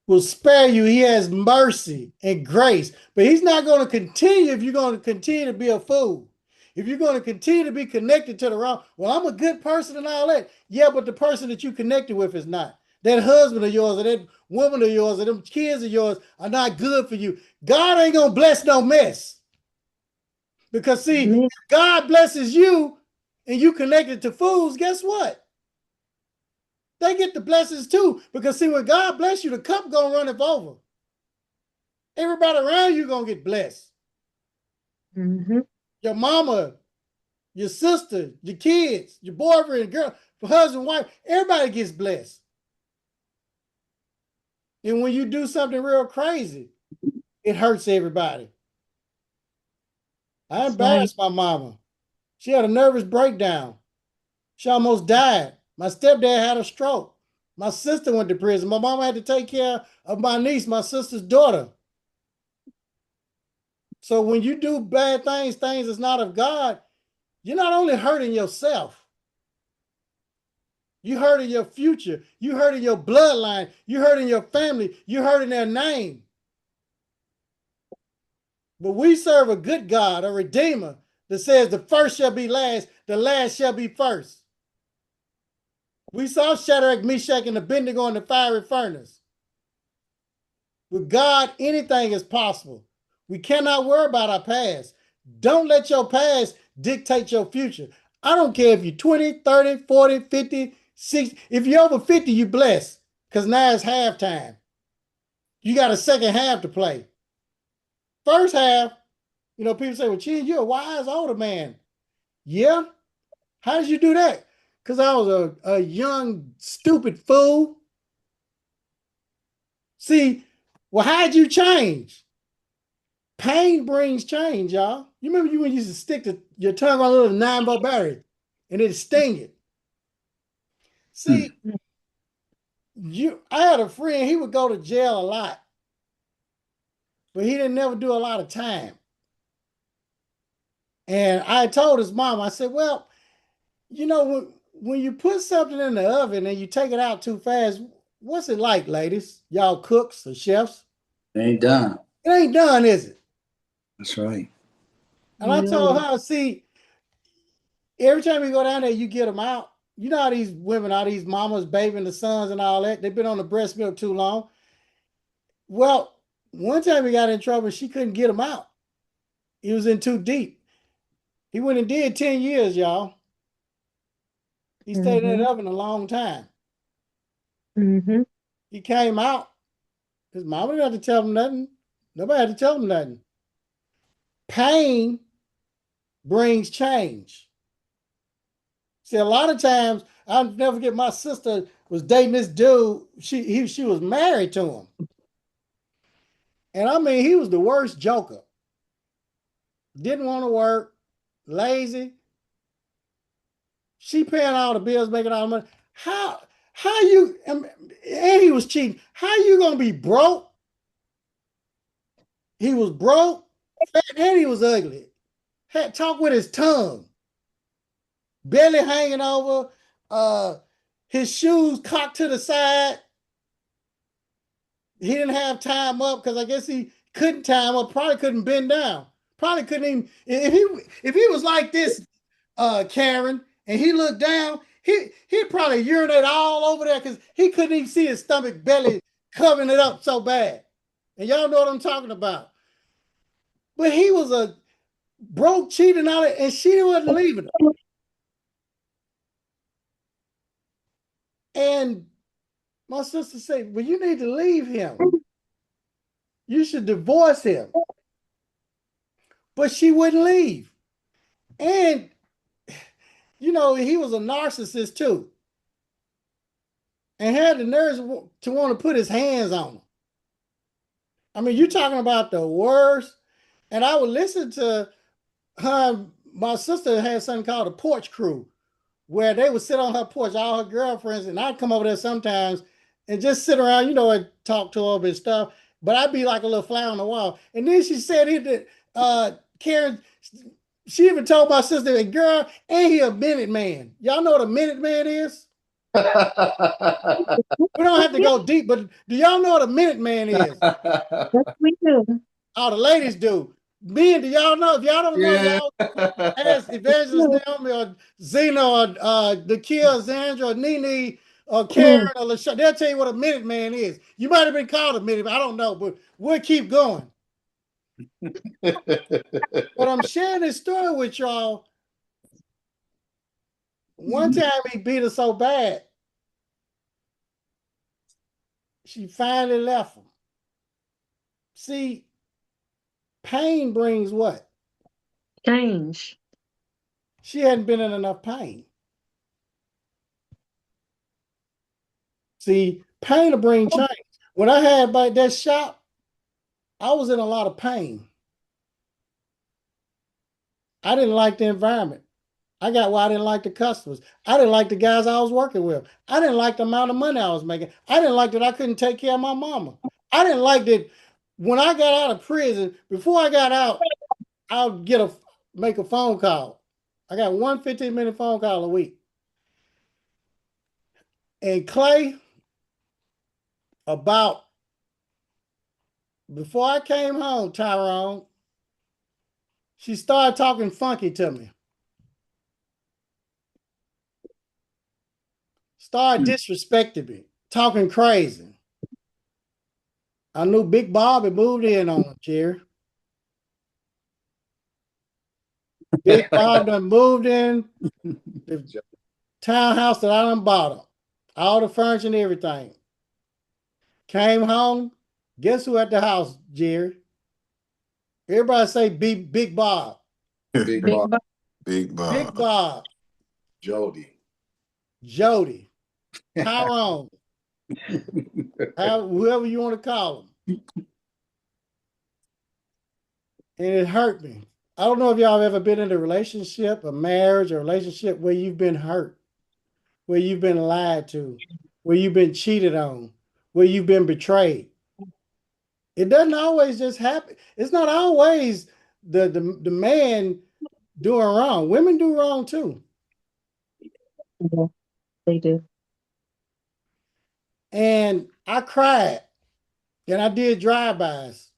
will spare you. He has mercy and grace, but he's not going to continue if you're going to continue to be a fool. If you're going to continue to be connected to the wrong, well, I'm a good person and all that. Yeah, but the person that you connected with is not. That husband of yours or that woman of yours or them kids of yours are not good for you. God ain't going to bless no mess. Because see, if God blesses you and you connected to fools, guess what? They get the blessings too. Because see, when God bless you, the cup gonna run it over. Everybody around you gonna get blessed. Your mama, your sister, your kids, your boyfriend, girl, your husband, wife, everybody gets blessed. And when you do something real crazy, it hurts everybody. I embarrassed my mama. She had a nervous breakdown. She almost died. My stepdad had a stroke. My sister went to prison. My mama had to take care of my niece, my sister's daughter. So when you do bad things, things that's not of God, you're not only hurting yourself, you hurting your future, you hurting your bloodline, you hurting your family, you hurting their name. But we serve a good God, a redeemer, that says the first shall be last, the last shall be first. We saw Shadrach, Meshach, and Abednego in the fiery furnace. With God, anything is possible. We cannot worry about our past. Don't let your past dictate your future. I don't care if you're 20, 30, 40, 50, 60. If you're over 50, you're blessed because now it's halftime. You got a second half to play. First half, people say, well, Chin, you're a wise older man. Yeah. How did you do that? Because I was a young, stupid fool. See, well, how'd you change? Pain brings change, y'all. You remember when you used to stick your tongue on a little 9-volt battery and it'd sting it. See, I had a friend, he would go to jail a lot, but he didn't never do a lot of time. And I told his mom, I said, well, when you put something in the oven and you take it out too fast, what's it like, ladies? Y'all cooks or chefs? It ain't done. It ain't done, is it? That's right. And I told her, see, every time you go down there, you get them out. You know how these women, all these mamas babying the sons and all that, they've been on the breast milk too long. Well, one time he got in trouble, she couldn't get him out. He was in too deep. He went and did 10 years, y'all. He stayed in that oven a long time. He came out. His mama didn't have to tell him nothing. Nobody had to tell him nothing. Pain brings change. See, a lot of times, I'll never forget, my sister was dating this dude. She was married to him. And I mean, he was the worst joker. Didn't want to work, lazy. She paying all the bills, making all the money. How you, and he was cheating. How you gonna be broke? He was broke, and he was ugly. Had talk with his tongue. Belly hanging over, his shoes cocked to the side. He didn't have time up because I guess he couldn't time up, probably couldn't bend down. Probably couldn't even, if he was like this, Karen, and he looked down, he'd probably urinate all over there because he couldn't even see his stomach belly covering it up so bad. And y'all know what I'm talking about. But he was a broke, cheating on it, and she wasn't leaving him. And my sister said, well, you need to leave him. You should divorce him. But she wouldn't leave. And, he was a narcissist too. And had the nerves to want to put his hands on him. I mean, you're talking about the worst. And I would listen to her. My sister had something called a porch crew, where they would sit on her porch, all her girlfriends, and I'd come over there sometimes and just sit around, and talk to her and stuff. But I'd be like a little fly on the wall. And then she said Karen, she even told my sister, girl, ain't he a minute man? Y'all know what a minute man is? We don't have to go deep, but do y'all know what a minute man is? Yes, we do. All the ladies do. Men, do y'all know? If y'all don't know, y'all ask Evangelist Naomi or Zena or Nakia, Zandra, or Nene, or Karen, or LaShawn. They'll tell you what a minute man is. You might have been called a minute, I don't know, but we'll keep going. But I'm sharing this story with y'all. One time he beat her so bad, she finally left him. See, pain brings what? Change. She hadn't been in enough pain. See, pain will bring change. When I had that shop, I was in a lot of pain. I didn't like the environment. I got why I didn't like the customers. I didn't like the guys I was working with. I didn't like the amount of money I was making. I didn't like that I couldn't take care of my mama. I didn't like that when I got out of prison, before I got out, I'll make a phone call. I got one 15-minute phone call a week. And Clay, about before I came home, Tyrone, she started talking funky to me. Started disrespecting me, talking crazy. I knew Big Bob had moved in on her, Jerry. Big Bob done moved in the townhouse that I done bought him. All the furniture and everything. Came home. Guess who at the house, Jerry? Everybody say Big Bob. Big Big Bob. Bob. Big Big Bob. Bob. Jody. Jody. Tyrone. Whoever you want to call them. And it hurt me. I don't know if y'all have ever been in a relationship, a marriage, a relationship where you've been hurt, where you've been lied to, where you've been cheated on, where you've been betrayed. It doesn't always just happen. It's not always the man doing wrong. Women do wrong too. Yeah, they do. And I cried and I did drive-bys.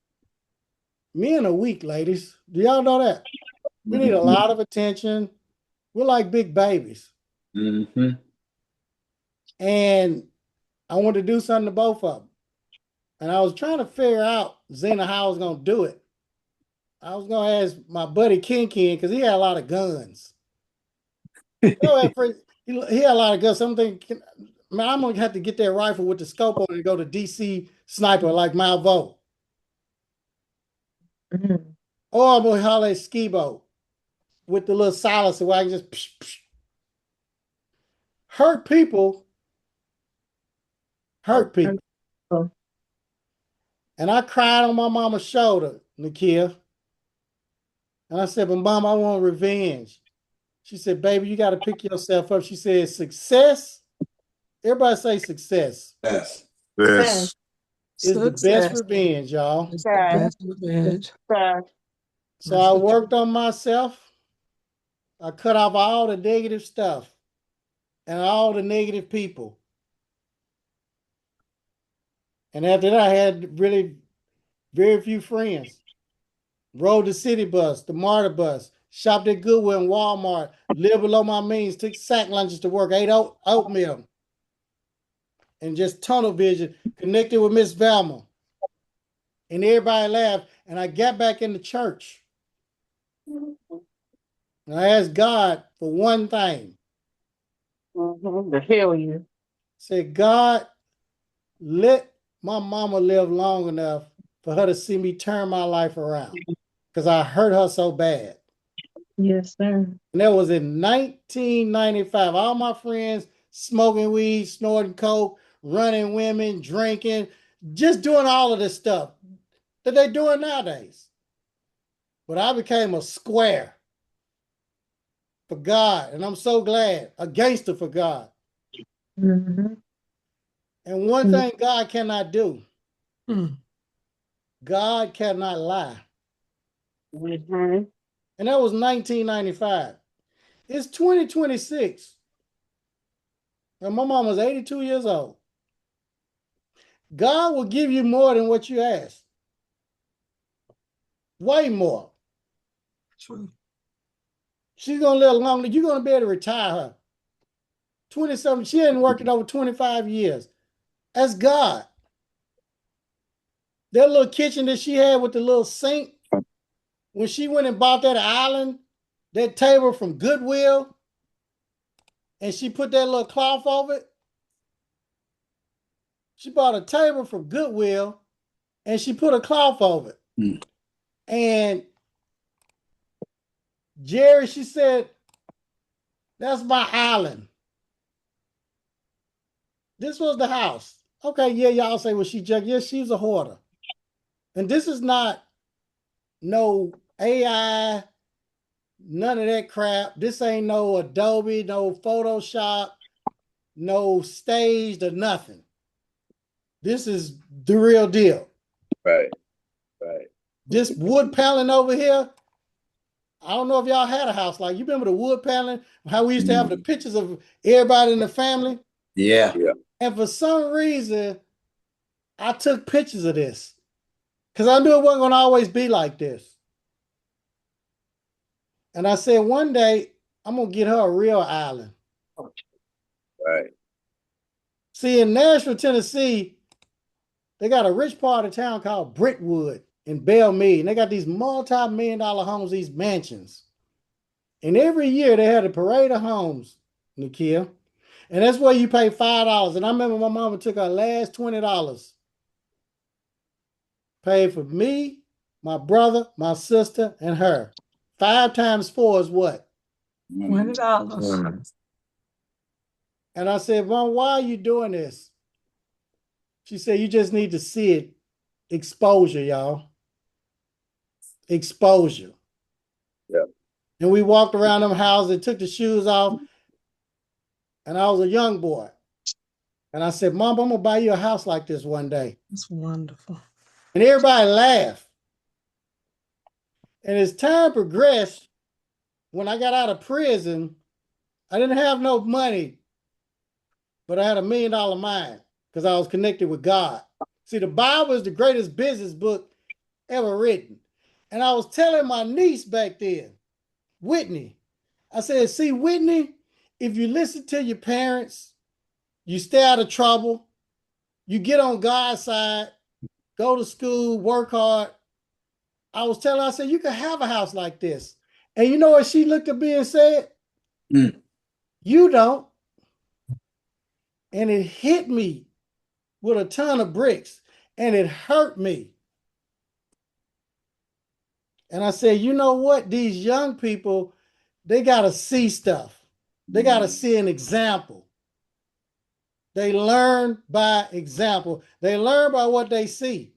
Me in a week, ladies. Do y'all know that? We need a lot of attention. We're like big babies. Mm-hmm. And I wanted to do something to both of them. And I was trying to figure out, Zena, how I was going to do it. I was going to ask my buddy Ken because he had a lot of guns. He had a lot of guns. So I'm thinking, man, I'm going to have to get that rifle with the scope on it and go to DC sniper like Malvo. Mhm. Or I'm going to holler at Skibo with the little silencer where I can just psh, psh. Hurt people. Hurt people. Oh, And I cried on my mama's shoulder, Nakia. And I said, but mom, I want revenge. She said, baby, you got to pick yourself up. She said, success. Everybody say success. Yes. Yes. Is the best Success revenge, y'all. is the best revenge. So I worked on myself. I cut off all the negative stuff and all the negative people. And after that, I had really very few friends. Rode the city bus, the MARTA bus, shopped at Goodwill and Walmart, lived below my means, took sack lunches to work, ate oatmeal, and just tunnel vision, connected with Miss Velma. And everybody laughed. And I got back in the church. And I asked God for one thing. To heal you. Said, God, let my mama live long enough for her to see me turn my life around. Because I hurt her so bad. yes, sir. And that was in 1995. All my friends smoking weed, snorting coke, running women, drinking, just doing all of this stuff that they're doing nowadays. But I became a square for God, and I'm so glad, a gangster for God. Mm-hmm. And one thing God cannot do, Mm. God cannot lie. Mm-hmm. And that was 1995. It's 2026. And my mom was 82 years old. God will give you more than what you ask. Way more. True. She's going to live longer. You're going to be able to retire her. 27. She hadn't worked in over 25 years. That's God. That little kitchen that she had with the little sink, when she went and bought that island, that table from Goodwill, and she put that little cloth over it. She bought a table from Goodwill and she put a cloth over it. Mm. And Jerry, she said, that's my island. This was the house. Okay, yeah, y'all say, well, she junk. Yes, she's a hoarder. And this is not no AI None of that crap. This ain't no Adobe, no Photoshop, no staged or nothing. This is the real deal. Right. Right. This wood paneling over here, I don't know if y'all had a house like, you remember the wood paneling, how we used to have the pictures of everybody in the family? Yeah. Yeah. And for some reason, I took pictures of this because I knew it wasn't going to always be like this. And I said, one day, I'm going to get her a real island. Right. See, in Nashville, Tennessee, they got a rich part of town called Brentwood in Belle Meade. And they got these multi-million-dollar homes, these mansions. And every year they had a parade of homes, Nakia. And that's where you pay $5. And I remember my mama took her last $20. Paid for me, my brother, my sister, and her. 5 times 4 is what? $20. And I said, Mom, why are you doing this? She said, you just need to see it. Exposure, y'all. Exposure. Yeah. And we walked around them houses and took the shoes off. And I was a young boy. And I said, Mom, I'm going to buy you a house like this one day. That's wonderful. And everybody laughed. And as time progressed, when I got out of prison, I didn't have no money, but I had $1 million mind because I was connected with God. See, the Bible is the greatest business book ever written. And I was telling my niece back then, Whitney, I said, see, Whitney, if you listen to your parents, you stay out of trouble, you get on God's side, go to school, work hard. I was telling her, I said, you could have a house like this. And you know what she looked at me and said? You don't. And it hit me with a ton of bricks and it hurt me. And I said, you know what? These young people, they got to see stuff. They got to see an example. They learn by example. They learn by what they see.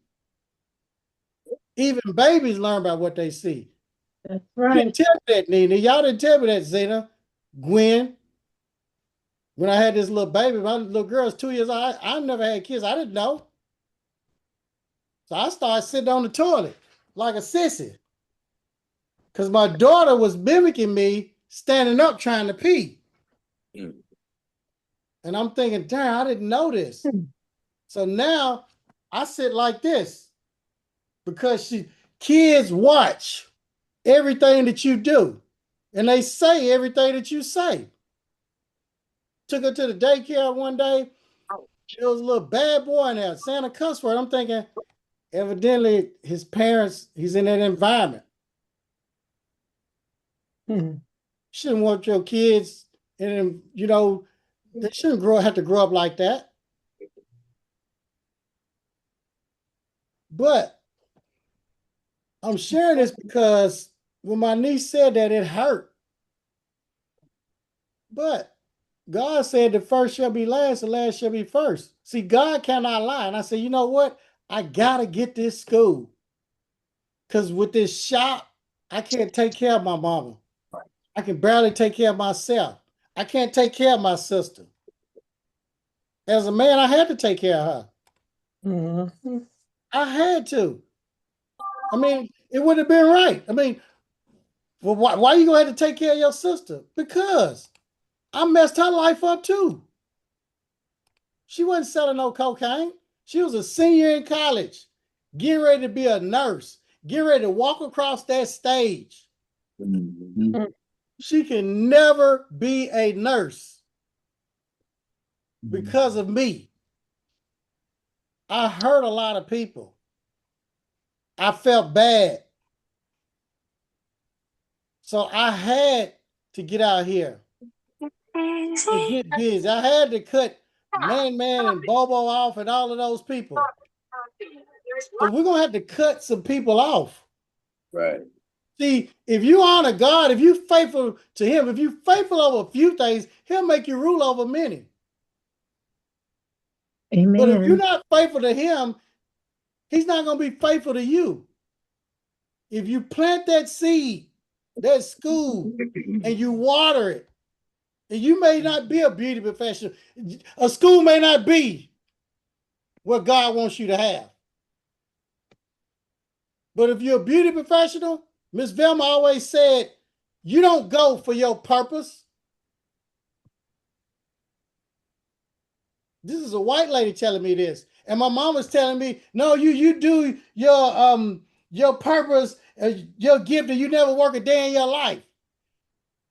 Even babies learn by what they see. That's You right. didn't tell me that, Nina. Y'all didn't tell me that, Zena. Gwen. When I had this little baby, my little girl's 2 years old. I never had kids. I didn't know. So I started sitting on the toilet like a sissy. Because my daughter was mimicking me standing up trying to pee. And I'm thinking, damn, I didn't know this. So now I sit like this because kids watch everything that you do. And they say everything that you say. Took her to the daycare one day. There was a little bad boy in there saying a cuss word. I'm thinking, evidently his parents, he's in that environment. Shouldn't want your kids, and you know, they shouldn't have to grow up like that. But I'm sharing this because when my niece said that, it hurt. But God said the first shall be last, the last shall be first. See, God cannot lie. And I said, you know what? I gotta get this school. Because with this shop, I can't take care of my mama. I can barely take care of myself. I can't take care of my sister. As a man, I had to take care of her. I had to. I mean, it would have been right. I mean, well, why you gonna have to take care of your sister? Because I messed her life up too. She wasn't selling no cocaine. She was a senior in college, getting ready to be a nurse, getting ready to walk across that stage. She can never be a nurse because of me. I hurt a lot of people. I felt bad. So I had to get out here and get busy. I had to cut Man and Bobo off and all of those people. So we're going to have to cut some people off. Right. See, if you honor God, if you're faithful to him, if you're faithful over a few things, he'll make you rule over many. Amen. But if you're not faithful to him, he's not going to be faithful to you. If you plant that seed that school, and you water it. And you may not be a beauty professional. A school may not be what God wants you to have. But if you're a beauty professional, Miss Velma always said, you don't go for your purpose. This is a white lady telling me this. And my mom was telling me, no, you do your purpose, your gift, and you never work a day in your life.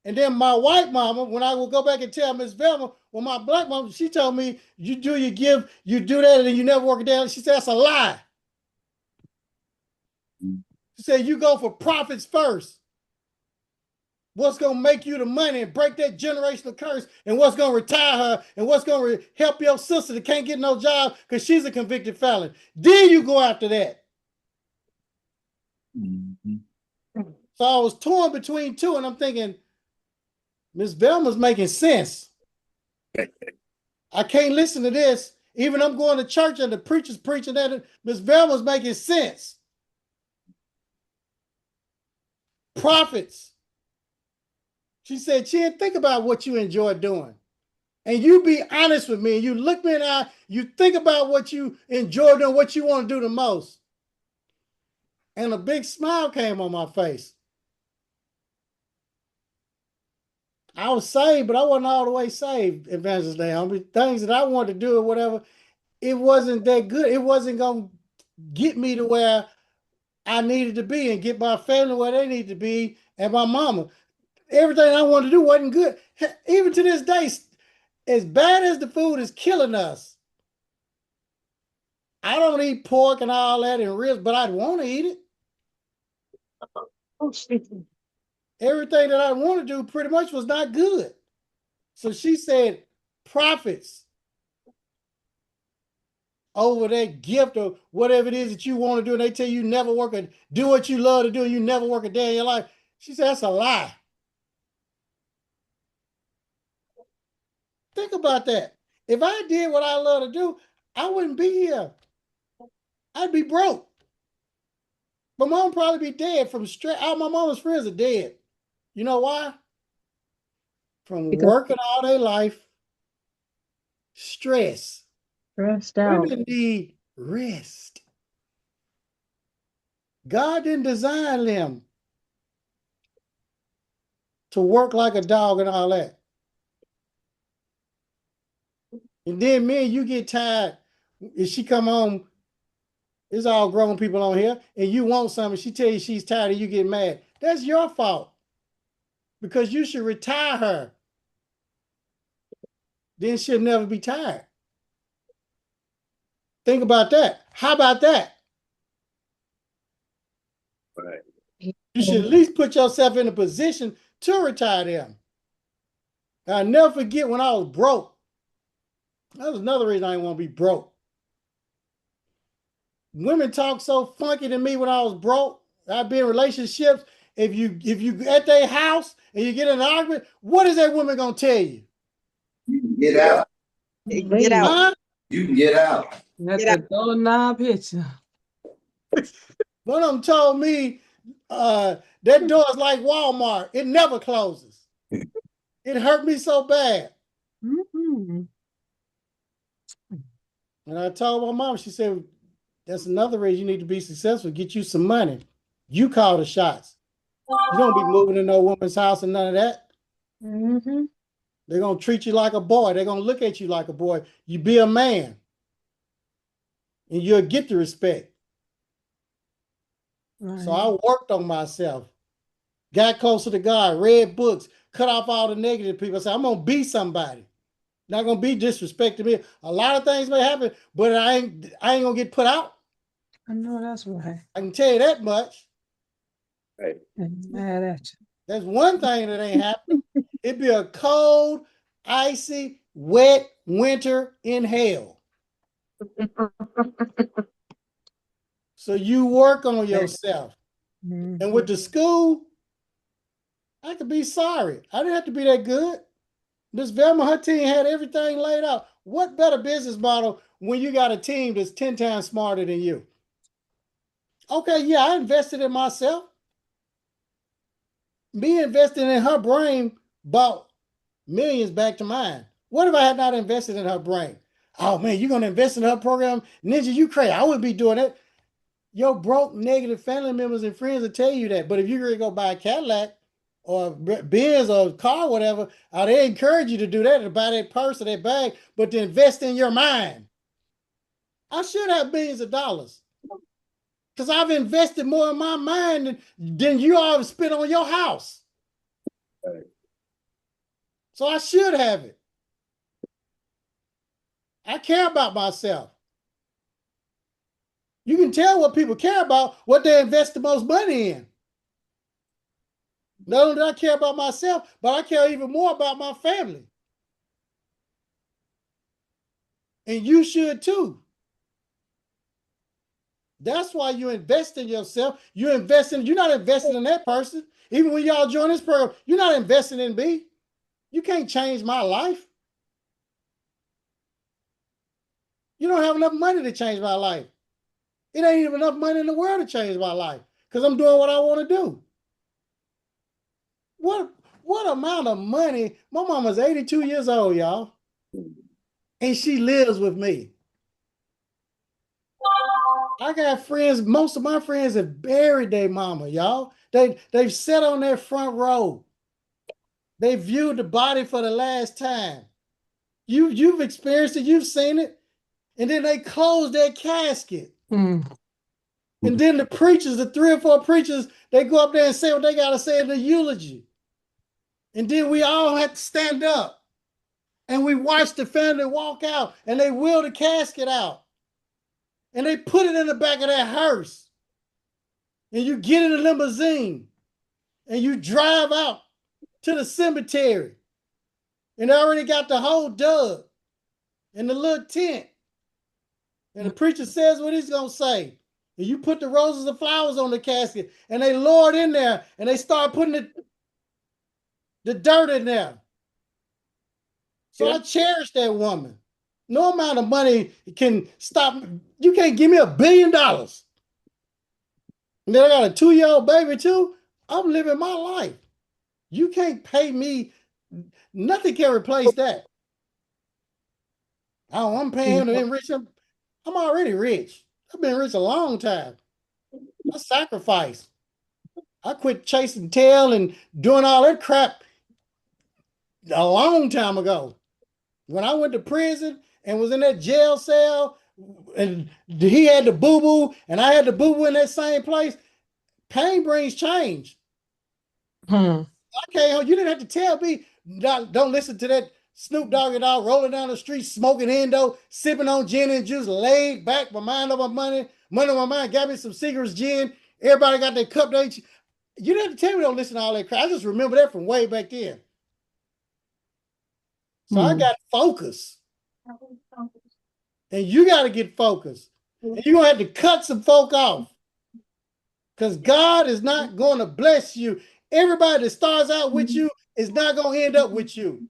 And then my white mama, when I would go back and tell Miss Velma, well, my black mama, she told me, you do your gift, you do that, and you never work a day. She said, that's a lie. She said, you go for profits first. What's going to make you the money and break that generational curse, and what's going to retire her, and what's going to help your sister that can't get no job because she's a convicted felon. Then you go after that. Mm-hmm. So I was torn between two, and I'm thinking, Miss Velma's making sense. I can't listen to this. Even I'm going to church and the preacher's preaching that Miss Velma's making sense. Profits. She said, Chin, think about what you enjoy doing. And you be honest with me. And you look me in the eye. You think about what you enjoy doing, what you want to do the most. And a big smile came on my face. I was saved, but I wasn't all the way saved, Evangelist Naomi. Things that I wanted to do or whatever, it wasn't that good. It wasn't going to get me to where I needed to be and get my family where they need to be and my mama. Everything I wanted to do wasn't good. Even to this day, as bad as the food is killing us, I don't eat pork and all that and ribs, but I'd want to eat it. Everything that I want to do pretty much was not good. So she said, profits over that gift or whatever it is that you want to do, and they tell you never work and do what you love to do, and you never work a day in your life. She said, that's a lie. Think about that. If I did what I love to do, I wouldn't be here. I'd be broke. My mom would probably be dead from stress. All my mama's friends are dead. You know why? From Because working all their life, stress. stressed out. Women need rest. God didn't design them to work like a dog and all that. And then me and you get tired. If she come home, it's all grown people on here, and you want something, she tell you she's tired and you get mad. That's your fault. Because you should retire her. Then she'll never be tired. Think about that. How about that? Right. You should at least put yourself in a position to retire them. I'll never forget when I was broke. That was another reason I didn't want to be broke. Women talk so funky to me when I was broke. I've been in relationships. If you at their house and you get in an argument, what is that woman gonna tell you? You can get out. Get out. Huh? You can get out. That's the doorknob picture. One of them told me that door is like Walmart. It never closes. It hurt me so bad. Mm-hmm. And I told my mom, she said, that's another reason you need to be successful. Get you some money. You call the shots. You don't be moving in no woman's house and none of that. Mm-hmm. They're going to treat you like a boy. They're going to look at you like a boy. You be a man. And you'll get the respect. Right. So I worked on myself. Got closer to God. Read books. Cut off all the negative people. I said, I'm going to be somebody. Not going to be disrespecting me. A lot of things may happen, but I ain't going to get put out. I know that's right. I can tell you that much. Right. I'm mad at you. There's one thing that ain't happening. It'd be a cold, icy, wet winter in hell. So you work on yourself. Mm-hmm. And with the school, I could be sorry. I didn't have to be that good. Miss Velma, her team had everything laid out. What better business model when you got a team that's 10 times smarter than you? Okay, yeah, I invested in myself. Me investing in her brain brought millions back to mine. What if I had not invested in her brain? Oh man, you're gonna invest in her program, Ninja? You crazy? I wouldn't be doing it. Your broke, negative family members and friends will tell you that. But if you're gonna go buy a Cadillac or Benz or a car, whatever, they encourage you to do that, to buy that purse or that bag, but to invest in your mind. I should have billions of dollars because I've invested more in my mind than you all have spent on your house. Right. So I should have it. I care about myself. You can tell what people care about, what they invest the most money in. Not only do I care about myself, but I care even more about my family. And you should too. That's why you invest in yourself. You're not investing in that person. Even when y'all join this program, you're not investing in me. You can't change my life. You don't have enough money to change my life. It ain't even enough money in the world to change my life because I'm doing what I want to do. What amount of money? My mama's 82 years old, y'all, and she lives with me. I got friends, most of my friends have buried their mama, y'all. They've sat on their front row. They viewed the body for the last time. You've experienced it, you've seen it, and then they close their casket. Mm. And then the preachers, the 3 or 4 preachers, they go up there and say what they gotta say in the eulogy. And then we all had to stand up and we watched the family walk out and they wheel the casket out and they put it in the back of that hearse. And you get in a limousine and you drive out to the cemetery and they already got the whole dug in the little tent. And the preacher says what he's going to say. And you put the roses and flowers on the casket and they lower it in there and they start putting the dirt in there. So I cherish that woman. No amount of money can stop. You can't give me $1 billion. And then I got a 2-year-old baby too. I'm living my life. You can't pay me. Nothing can replace that. Oh, I'm paying him to be rich. I'm already rich. I've been rich a long time. I sacrificed. I quit chasing tail and doing all that crap a long time ago. When I went to prison and was in that jail cell and he had the boo-boo and I had the boo-boo in that same place, pain brings change. Okay, you didn't have to tell me, don't listen to that Snoop Dogg and all rolling down the street, smoking endo, sipping on gin and juice, laid back, my mind on my money on my mind, got me some cigarettes, gin. Everybody got their cup. You didn't have to tell me don't listen to all that crap. I just remember that from way back then. So I got focus. And you got to get focused. And you're going to have to cut some folk off. Because God is not going to bless you. Everybody that starts out with you is not going to end up with you.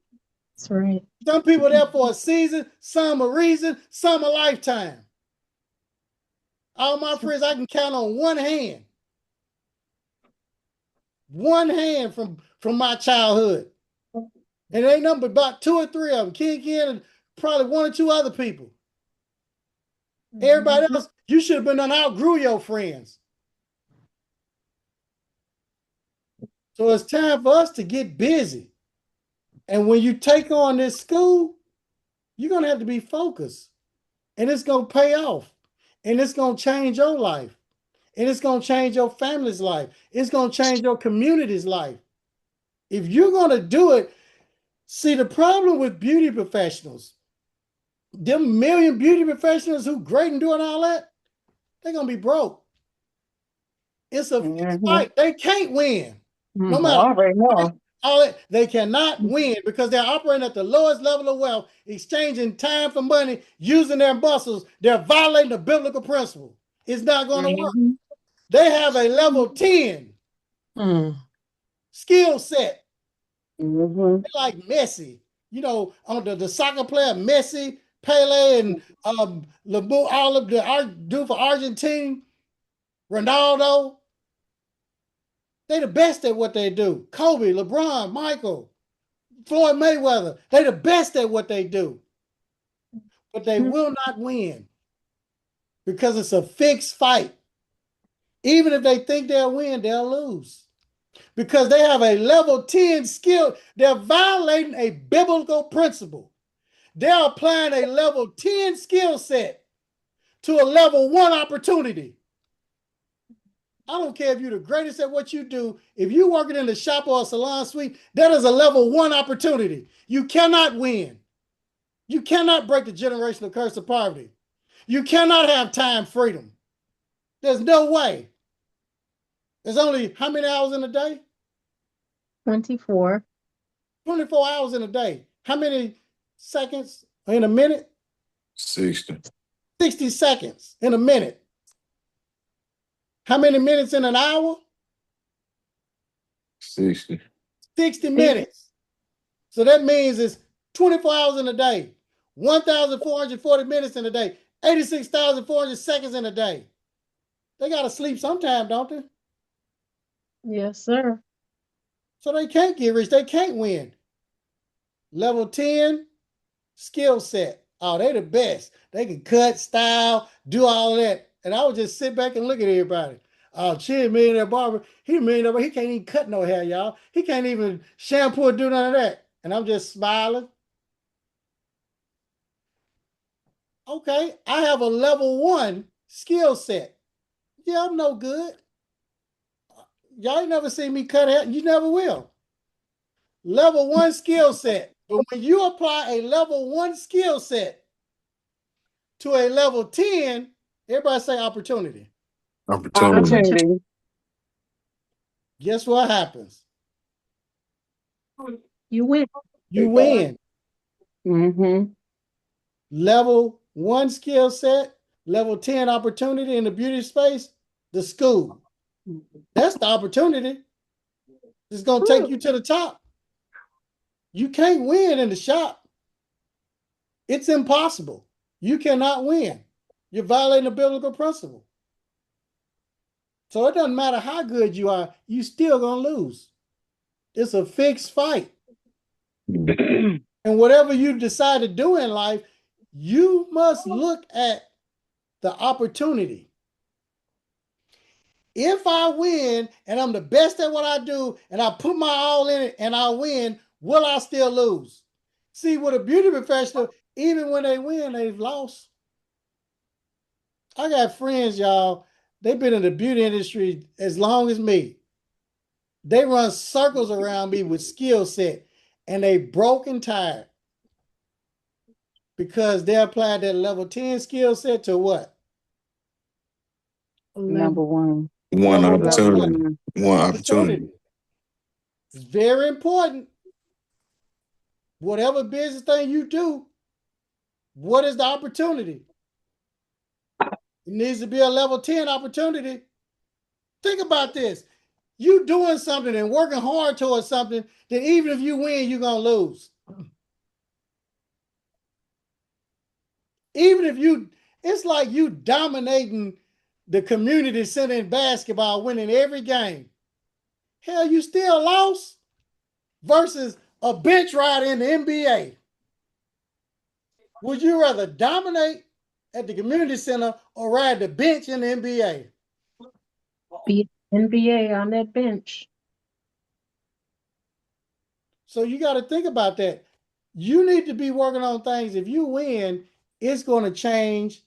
That's right. Some people are there for a season, some a reason, some a lifetime. All my friends I can count on one hand. One hand from my childhood. And it ain't nothing but about 2 or 3 of them. Ken and probably 1 or 2 other people. Everybody else, you should have been done outgrew your friends. So it's time for us to get busy. And when you take on this school, you're going to have to be focused. And it's going to pay off. And it's going to change your life. And it's going to change your family's life. It's going to change your community's life. If you're going to do it, see, the problem with beauty professionals, them million beauty professionals who great and doing all that, they're going to be broke. It's a fight. They can't win. No matter all that, they cannot win because they're operating at the lowest level of wealth, exchanging time for money, using their muscles. They're violating the biblical principle. It's not going to work. They have a level 10 skill set. They're like Messi. You know, on the soccer player Messi, Pele, and all of the do for Argentina, Ronaldo. They the best at what they do. Kobe, LeBron, Michael, Floyd Mayweather, they the best at what they do. But they will not win because it's a fixed fight. Even if they think they'll win, they'll lose. Because they have a level 10 skill. They're violating a biblical principle. They're applying a level 10 skill set to a level 1 opportunity. I don't care if you're the greatest at what you do. If you're working in the shop or a salon suite, that is a level 1 opportunity. You cannot win. You cannot break the generational curse of poverty. You cannot have time freedom. There's no way. There's only how many hours in a day? 24. 24 hours in a day. How many seconds in a minute? 60. 60 seconds in a minute. How many minutes in an hour? 60. 60 minutes. So that means it's 24 hours in a day, 1,440 minutes in a day, 86,400 seconds in a day. They got to sleep sometime, don't they? Yes, sir. So they can't get rich. They can't win. Level 10, skill set. Oh, they the best. They can cut, style, do all that. And I would just sit back and look at everybody. Oh, Chid, millionaire barber. He a millionaire, but he can't even cut no hair, y'all. He can't even shampoo or do none of that. And I'm just smiling. Okay, I have a level 1 skill set. Yeah, I'm no good. Y'all ain't never seen me cut hair. You never will. Level 1 skill set. But when you apply a level 1 skill set to a level 10, everybody say opportunity. Opportunity. Guess what happens? You win. You win. Mm-hmm. Level 1 skill set, level 10 opportunity in the beauty space, the school. That's the opportunity. It's going to take you to the top. You can't win in the shop. It's impossible. You cannot win. You're violating a biblical principle. So it doesn't matter how good you are, you still going to lose. It's a fixed fight. And whatever you decide to do in life, you must look at the opportunity. If I win and I'm the best at what I do and I put my all in it and I win, will I still lose? See, with a beauty professional, even when they win, they've lost. I got friends, y'all, they've been in the beauty industry as long as me. They run circles around me with skill set and they broke and tired because they applied that level 10 skill set to what? Number one. One Level opportunity. One opportunity. opportunity. It's very important. Whatever business thing you do, what is the opportunity? It needs to be a level 10 opportunity. Think about this. You doing something and working hard towards something that even if you win, you're going to lose. Even if you, it's like you dominating the community center in basketball, winning every game. Hell, you still lost versus a bench ride in the NBA. Would you rather dominate at the community center or ride the bench in the NBA? Be NBA on that bench. So you got to think about that. You need to be working on things. If you win, it's going to change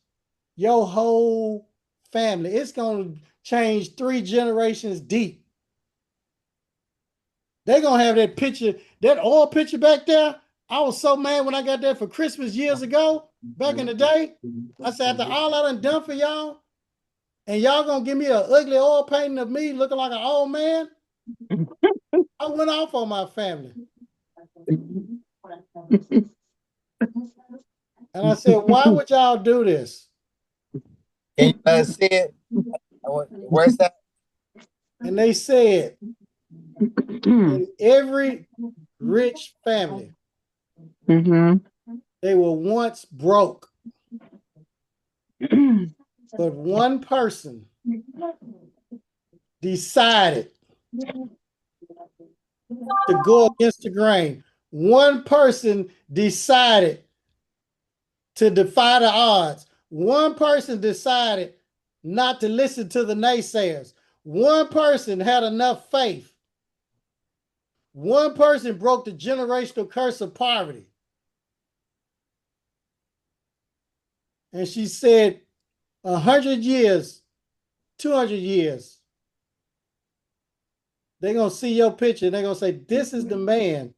your whole family. It's going to change 3 generations deep. They're going to have that picture, that oil picture back there. I was so mad when I got that for Christmas years ago, back in the day. I said, after all I done for y'all, and y'all going to give me an ugly oil painting of me looking like an old man? I went off on my family. And I said, why would y'all do this? Can you see it? Where's that? And they said, in every rich family, Mm-hmm. they were once broke. But one person decided to go against the grain. One person decided to defy the odds. One person decided not to listen to the naysayers. One person had enough faith. One person broke the generational curse of poverty. And she said, 100 years, 200 years, they're going to see your picture and they're going to say, this is the man.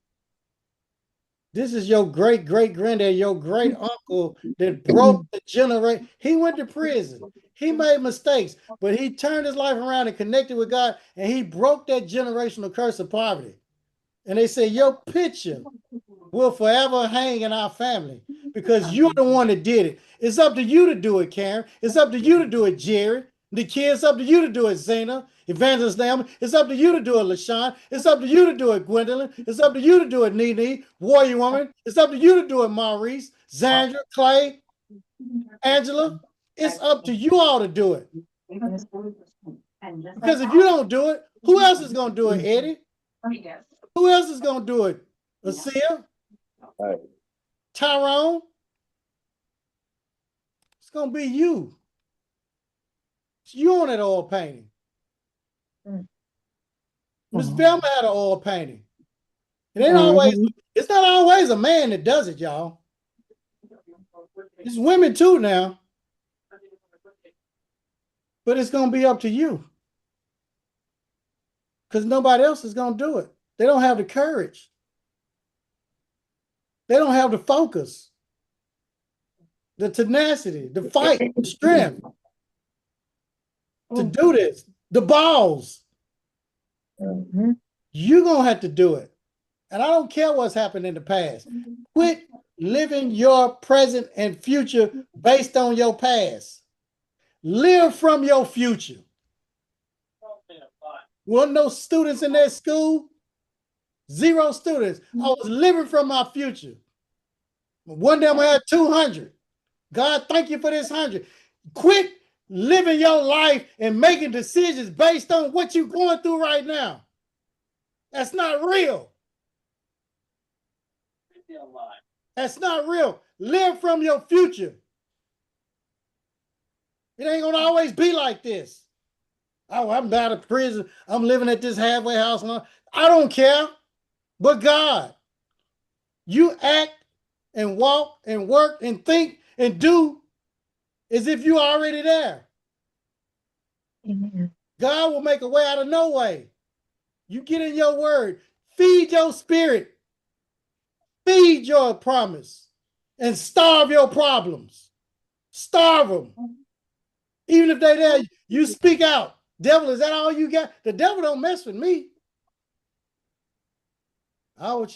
This is your great-great-granddad, your great uncle that broke the generation. He went to prison. He made mistakes, but he turned his life around and connected with God, and he broke that generational curse of poverty. And they say, your picture will forever hang in our family because you're the one that did it. It's up to you to do it, Karen. It's up to you to do it, Jerry. The kids, up to you to do it, Zena. Evangelist Naomi. It's up to you to do it, LaShawn. It's up to you to do it, Gwendolyn. It's up to you to do it, Nene, Warrior Woman. It's up to you to do it, Maurice, Zandra, Clay, Angela. It's up to you all to do it. Because if you don't do it, who else is going to do it, Eddie? Who else is going to do it? Asia? Tyrone? It's going to be you. It's you on that oil painting. Miss Velma had an oil painting. It ain't always, it's not always a man that does it, y'all. It's women too now. But it's going to be up to you. Because nobody else is going to do it. They don't have the courage. They don't have the focus, the tenacity, the fight, the strength to do this, the balls. You're going to have to do it. And I don't care what's happened in the past. Quit living your present and future based on your past. Live from your future. Wasn't no students in that school? 0 students. I was living from my future. One day I'm gonna have 200. God, thank you for this 100. Quit living your life and making decisions based on what you're going through right now. That's not real. That's not real. Live from your future. It ain't gonna always be like this. Oh, I'm out of prison. I'm living at this halfway house. I don't care. But God, you act and walk and work and think and do as if you're already there. Amen. God will make a way out of no way. You get in your word. Feed your spirit. Feed your promise. And starve your problems. Starve them. Even if they're there, you speak out. Devil, is that all you got? The devil don't mess with me. Oh,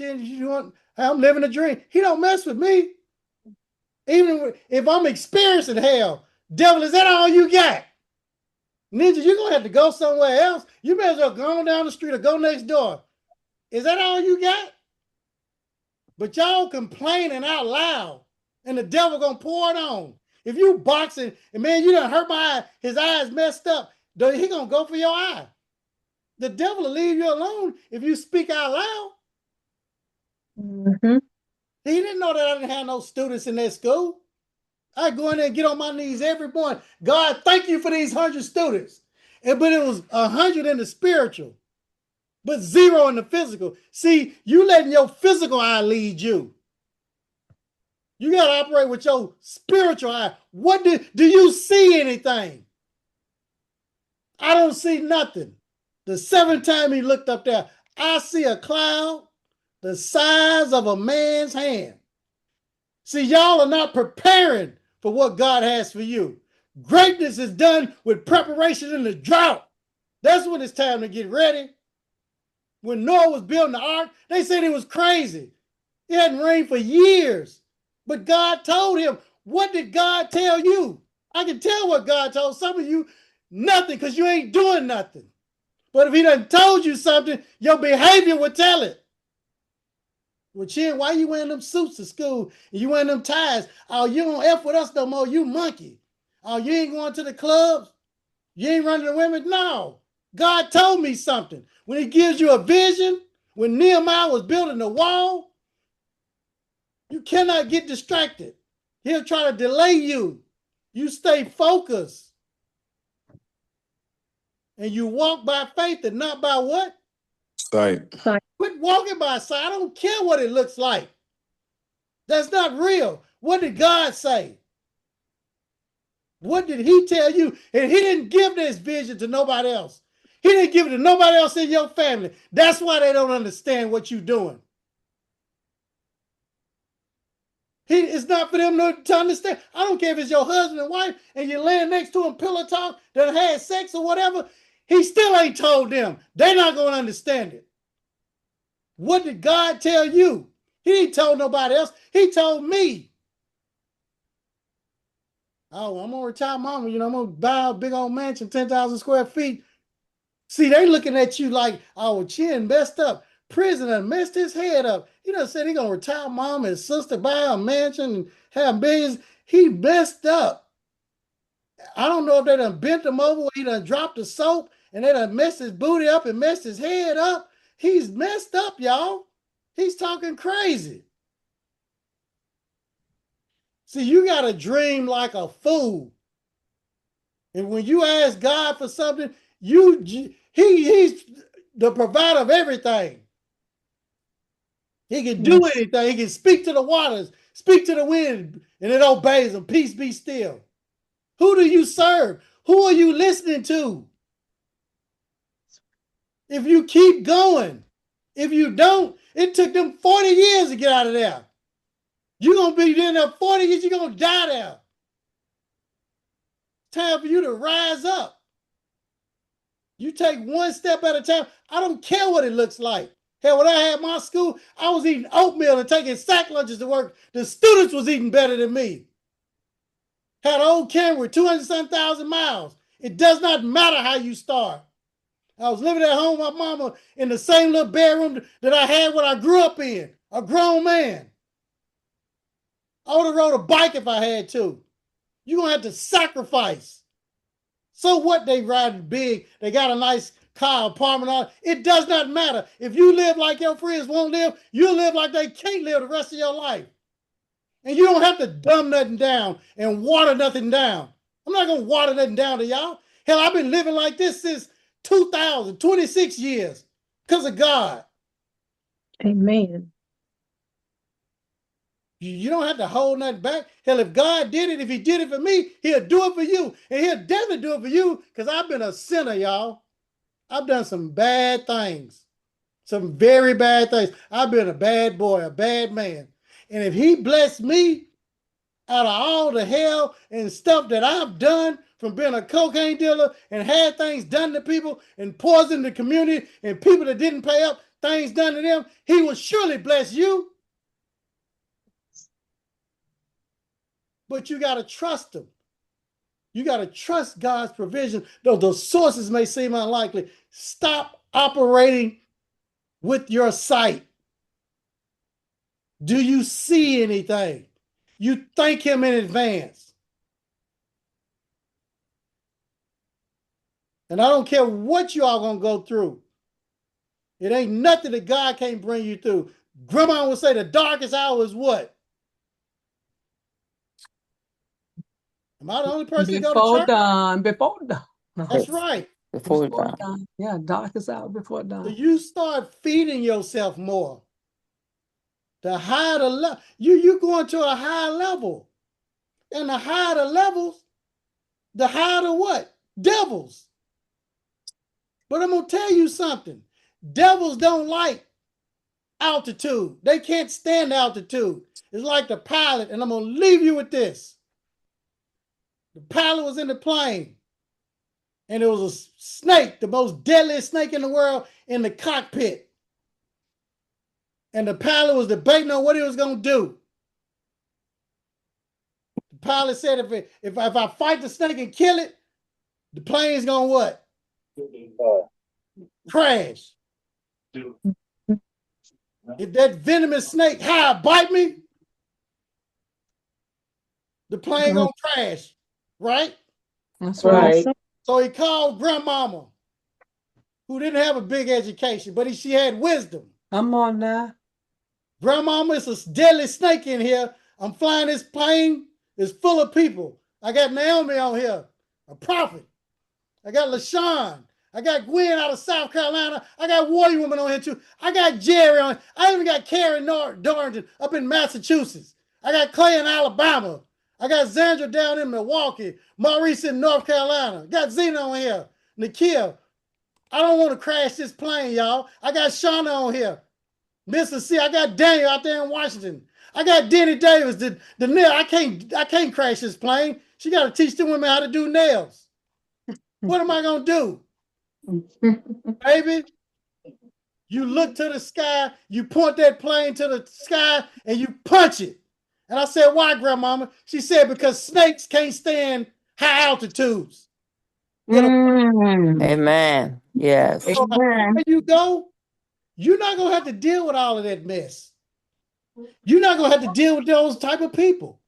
I'm living a dream. He don't mess with me. Even if I'm experiencing hell, devil, is that all you got? Ninja, you're going to have to go somewhere else. You may as well go on down the street or go next door. Is that all you got? But y'all complaining out loud and the devil going to pour it on. If you boxing and man, you done hurt my eye, his eye's messed up, he going to go for your eye. The devil will leave you alone if you speak out loud. He didn't know that I didn't have no students in that school. I go in there and get on my knees every morning. God, thank you for these 100 students. But it was 100 in the spiritual, but 0 in the physical. See, you letting your physical eye lead you. You got to operate with your spiritual eye. What do you see anything? I don't see nothing. The 7th time he looked up there, I see a cloud the size of a man's hand. See, y'all are not preparing for what God has for you. Greatness is done with preparation in the drought. That's when it's time to get ready. When Noah was building the ark, they said it was crazy. It hadn't rained for years. But God told him, what did God tell you? I can tell what God told some of you, nothing, because you ain't doing nothing. But if he done told you something, your behavior would tell it. Well, Chin, why you wearing them suits to school and you wearing them ties? Oh, you don't F with us no more, you monkey. Oh, you ain't going to the clubs? You ain't running the women? No. God told me something. When he gives you a vision, when Nehemiah was building the wall, you cannot get distracted. He'll try to delay you. You stay focused. And you walk by faith and not by what? Sight. Quit walking by sight. I don't care what it looks like. That's not real. What did God say? What did he tell you? And he didn't give this vision to nobody else. He didn't give it to nobody else in your family. That's why they don't understand what you're doing. It's not for them to understand. I don't care if it's your husband and wife and you're laying next to him, pillow talk, that had sex or whatever. He still ain't told them. They're not going to understand it. What did God tell you? He ain't told nobody else. He told me. Oh, I'm going to retire mama. I'm going to buy a big old mansion, 10,000 square feet. See, they looking at you like, oh, Chin messed up. Prisoner messed his head up. He done said he going to retire mom and sister, buy a mansion and have billions. He messed up. I don't know if they done bent him over or he done dropped the soap and they done messed his booty up and messed his head up. He's messed up, y'all. He's talking crazy. See, you got to dream like a fool. And when you ask God for something, he's the provider of everything. He can do anything. He can speak to the waters, speak to the wind, and it obeys him. Peace be still. Who do you serve? Who are you listening to? If you keep going, if you don't, it took them 40 years to get out of there. You're going to be in there 40 years, you're going to die there. Time for you to rise up. You take one step at a time. I don't care what it looks like. Hell, when I had my school, I was eating oatmeal and taking sack lunches to work. The students was eating better than me. Had an old Camry, 200-some-thousand miles. It does not matter how you start. I was living at home with my mama in the same little bedroom that I had when I grew up in. A grown man. I would have rode a bike if I had to. You're going to have to sacrifice. So what, they riding big, they got a nice car, apartment, all. It does not matter. If you live like your friends won't live, you'll live like they can't live the rest of your life. And you don't have to dumb nothing down and water nothing down. I'm not going to water nothing down to y'all. Hell, I've been living like this since 2000, 26 years, because of God. Amen. You don't have to hold nothing back. Hell, if God did it, if he did it for me, he'll do it for you. And he'll definitely do it for you, because I've been a sinner, y'all. I've done some bad things, some very bad things. I've been a bad boy, a bad man. And if he blessed me out of all the hell and stuff that I've done, from being a cocaine dealer and had things done to people and poisoned the community and people that didn't pay up, things done to them, he will surely bless you. But you got to trust him. You got to trust God's provision, though the sources may seem unlikely. Stop operating with your sight. Do you see anything? You thank him in advance. And I don't care what you all going to go through. It ain't nothing that God can't bring you through. Grandma would say the darkest hour is what? Am I the only person that go to church? Before dawn. That's right. Before dawn. Yeah, darkest hour before So dawn. you start feeding yourself more. The higher the level, you going to a higher level. And the higher the levels, the higher the what? Devils. But I'm going to tell you something. Devils don't like altitude. They can't stand altitude. It's like the pilot, and I'm going to leave you with this. The pilot was in the plane, and there was a snake, the most deadliest snake in the world, in the cockpit. And the pilot was debating on what he was going to do. The pilot said, if I fight the snake and kill it, the plane's going to what? Crash. If that venomous snake bite me, the plane going to crash, right? That's right. So he called grandmama. who didn't have a big education, but she had wisdom. I'm on now. Grandmama, it's a deadly snake in here. I'm flying this plane. It's full of people. I got Naomi on here, a prophet. I got LaShawn. I got Gwen out of South Carolina. I got Warrior Woman on here too. I got Jerry on. I even got Karen Dorrington up in Massachusetts. I got Clay in Alabama. I got Zandra down in Milwaukee. Maurice in North Carolina. Got Zena on here. Nakia. I don't want to crash this plane, y'all. I got Shauna on here. Mississippi. I got Daniel out there in Washington. I got Denny Davis. The nail. I can't crash this plane. She got to teach the women how to do nails. What am I gonna do? Baby, you look to the sky, you point that plane to the sky, and you punch it. And I said, why, Grandmama? She said, because snakes can't stand high altitudes. Amen. Yes. So where you go, you're not gonna have to deal with all of that mess. You're not gonna have to deal with those type of people.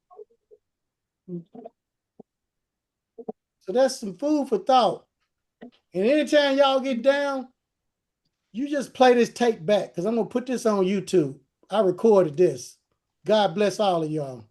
So that's some food for thought. And anytime y'all get down, you just play this tape back because I'm gonna put this on YouTube. I recorded this. God bless all of y'all.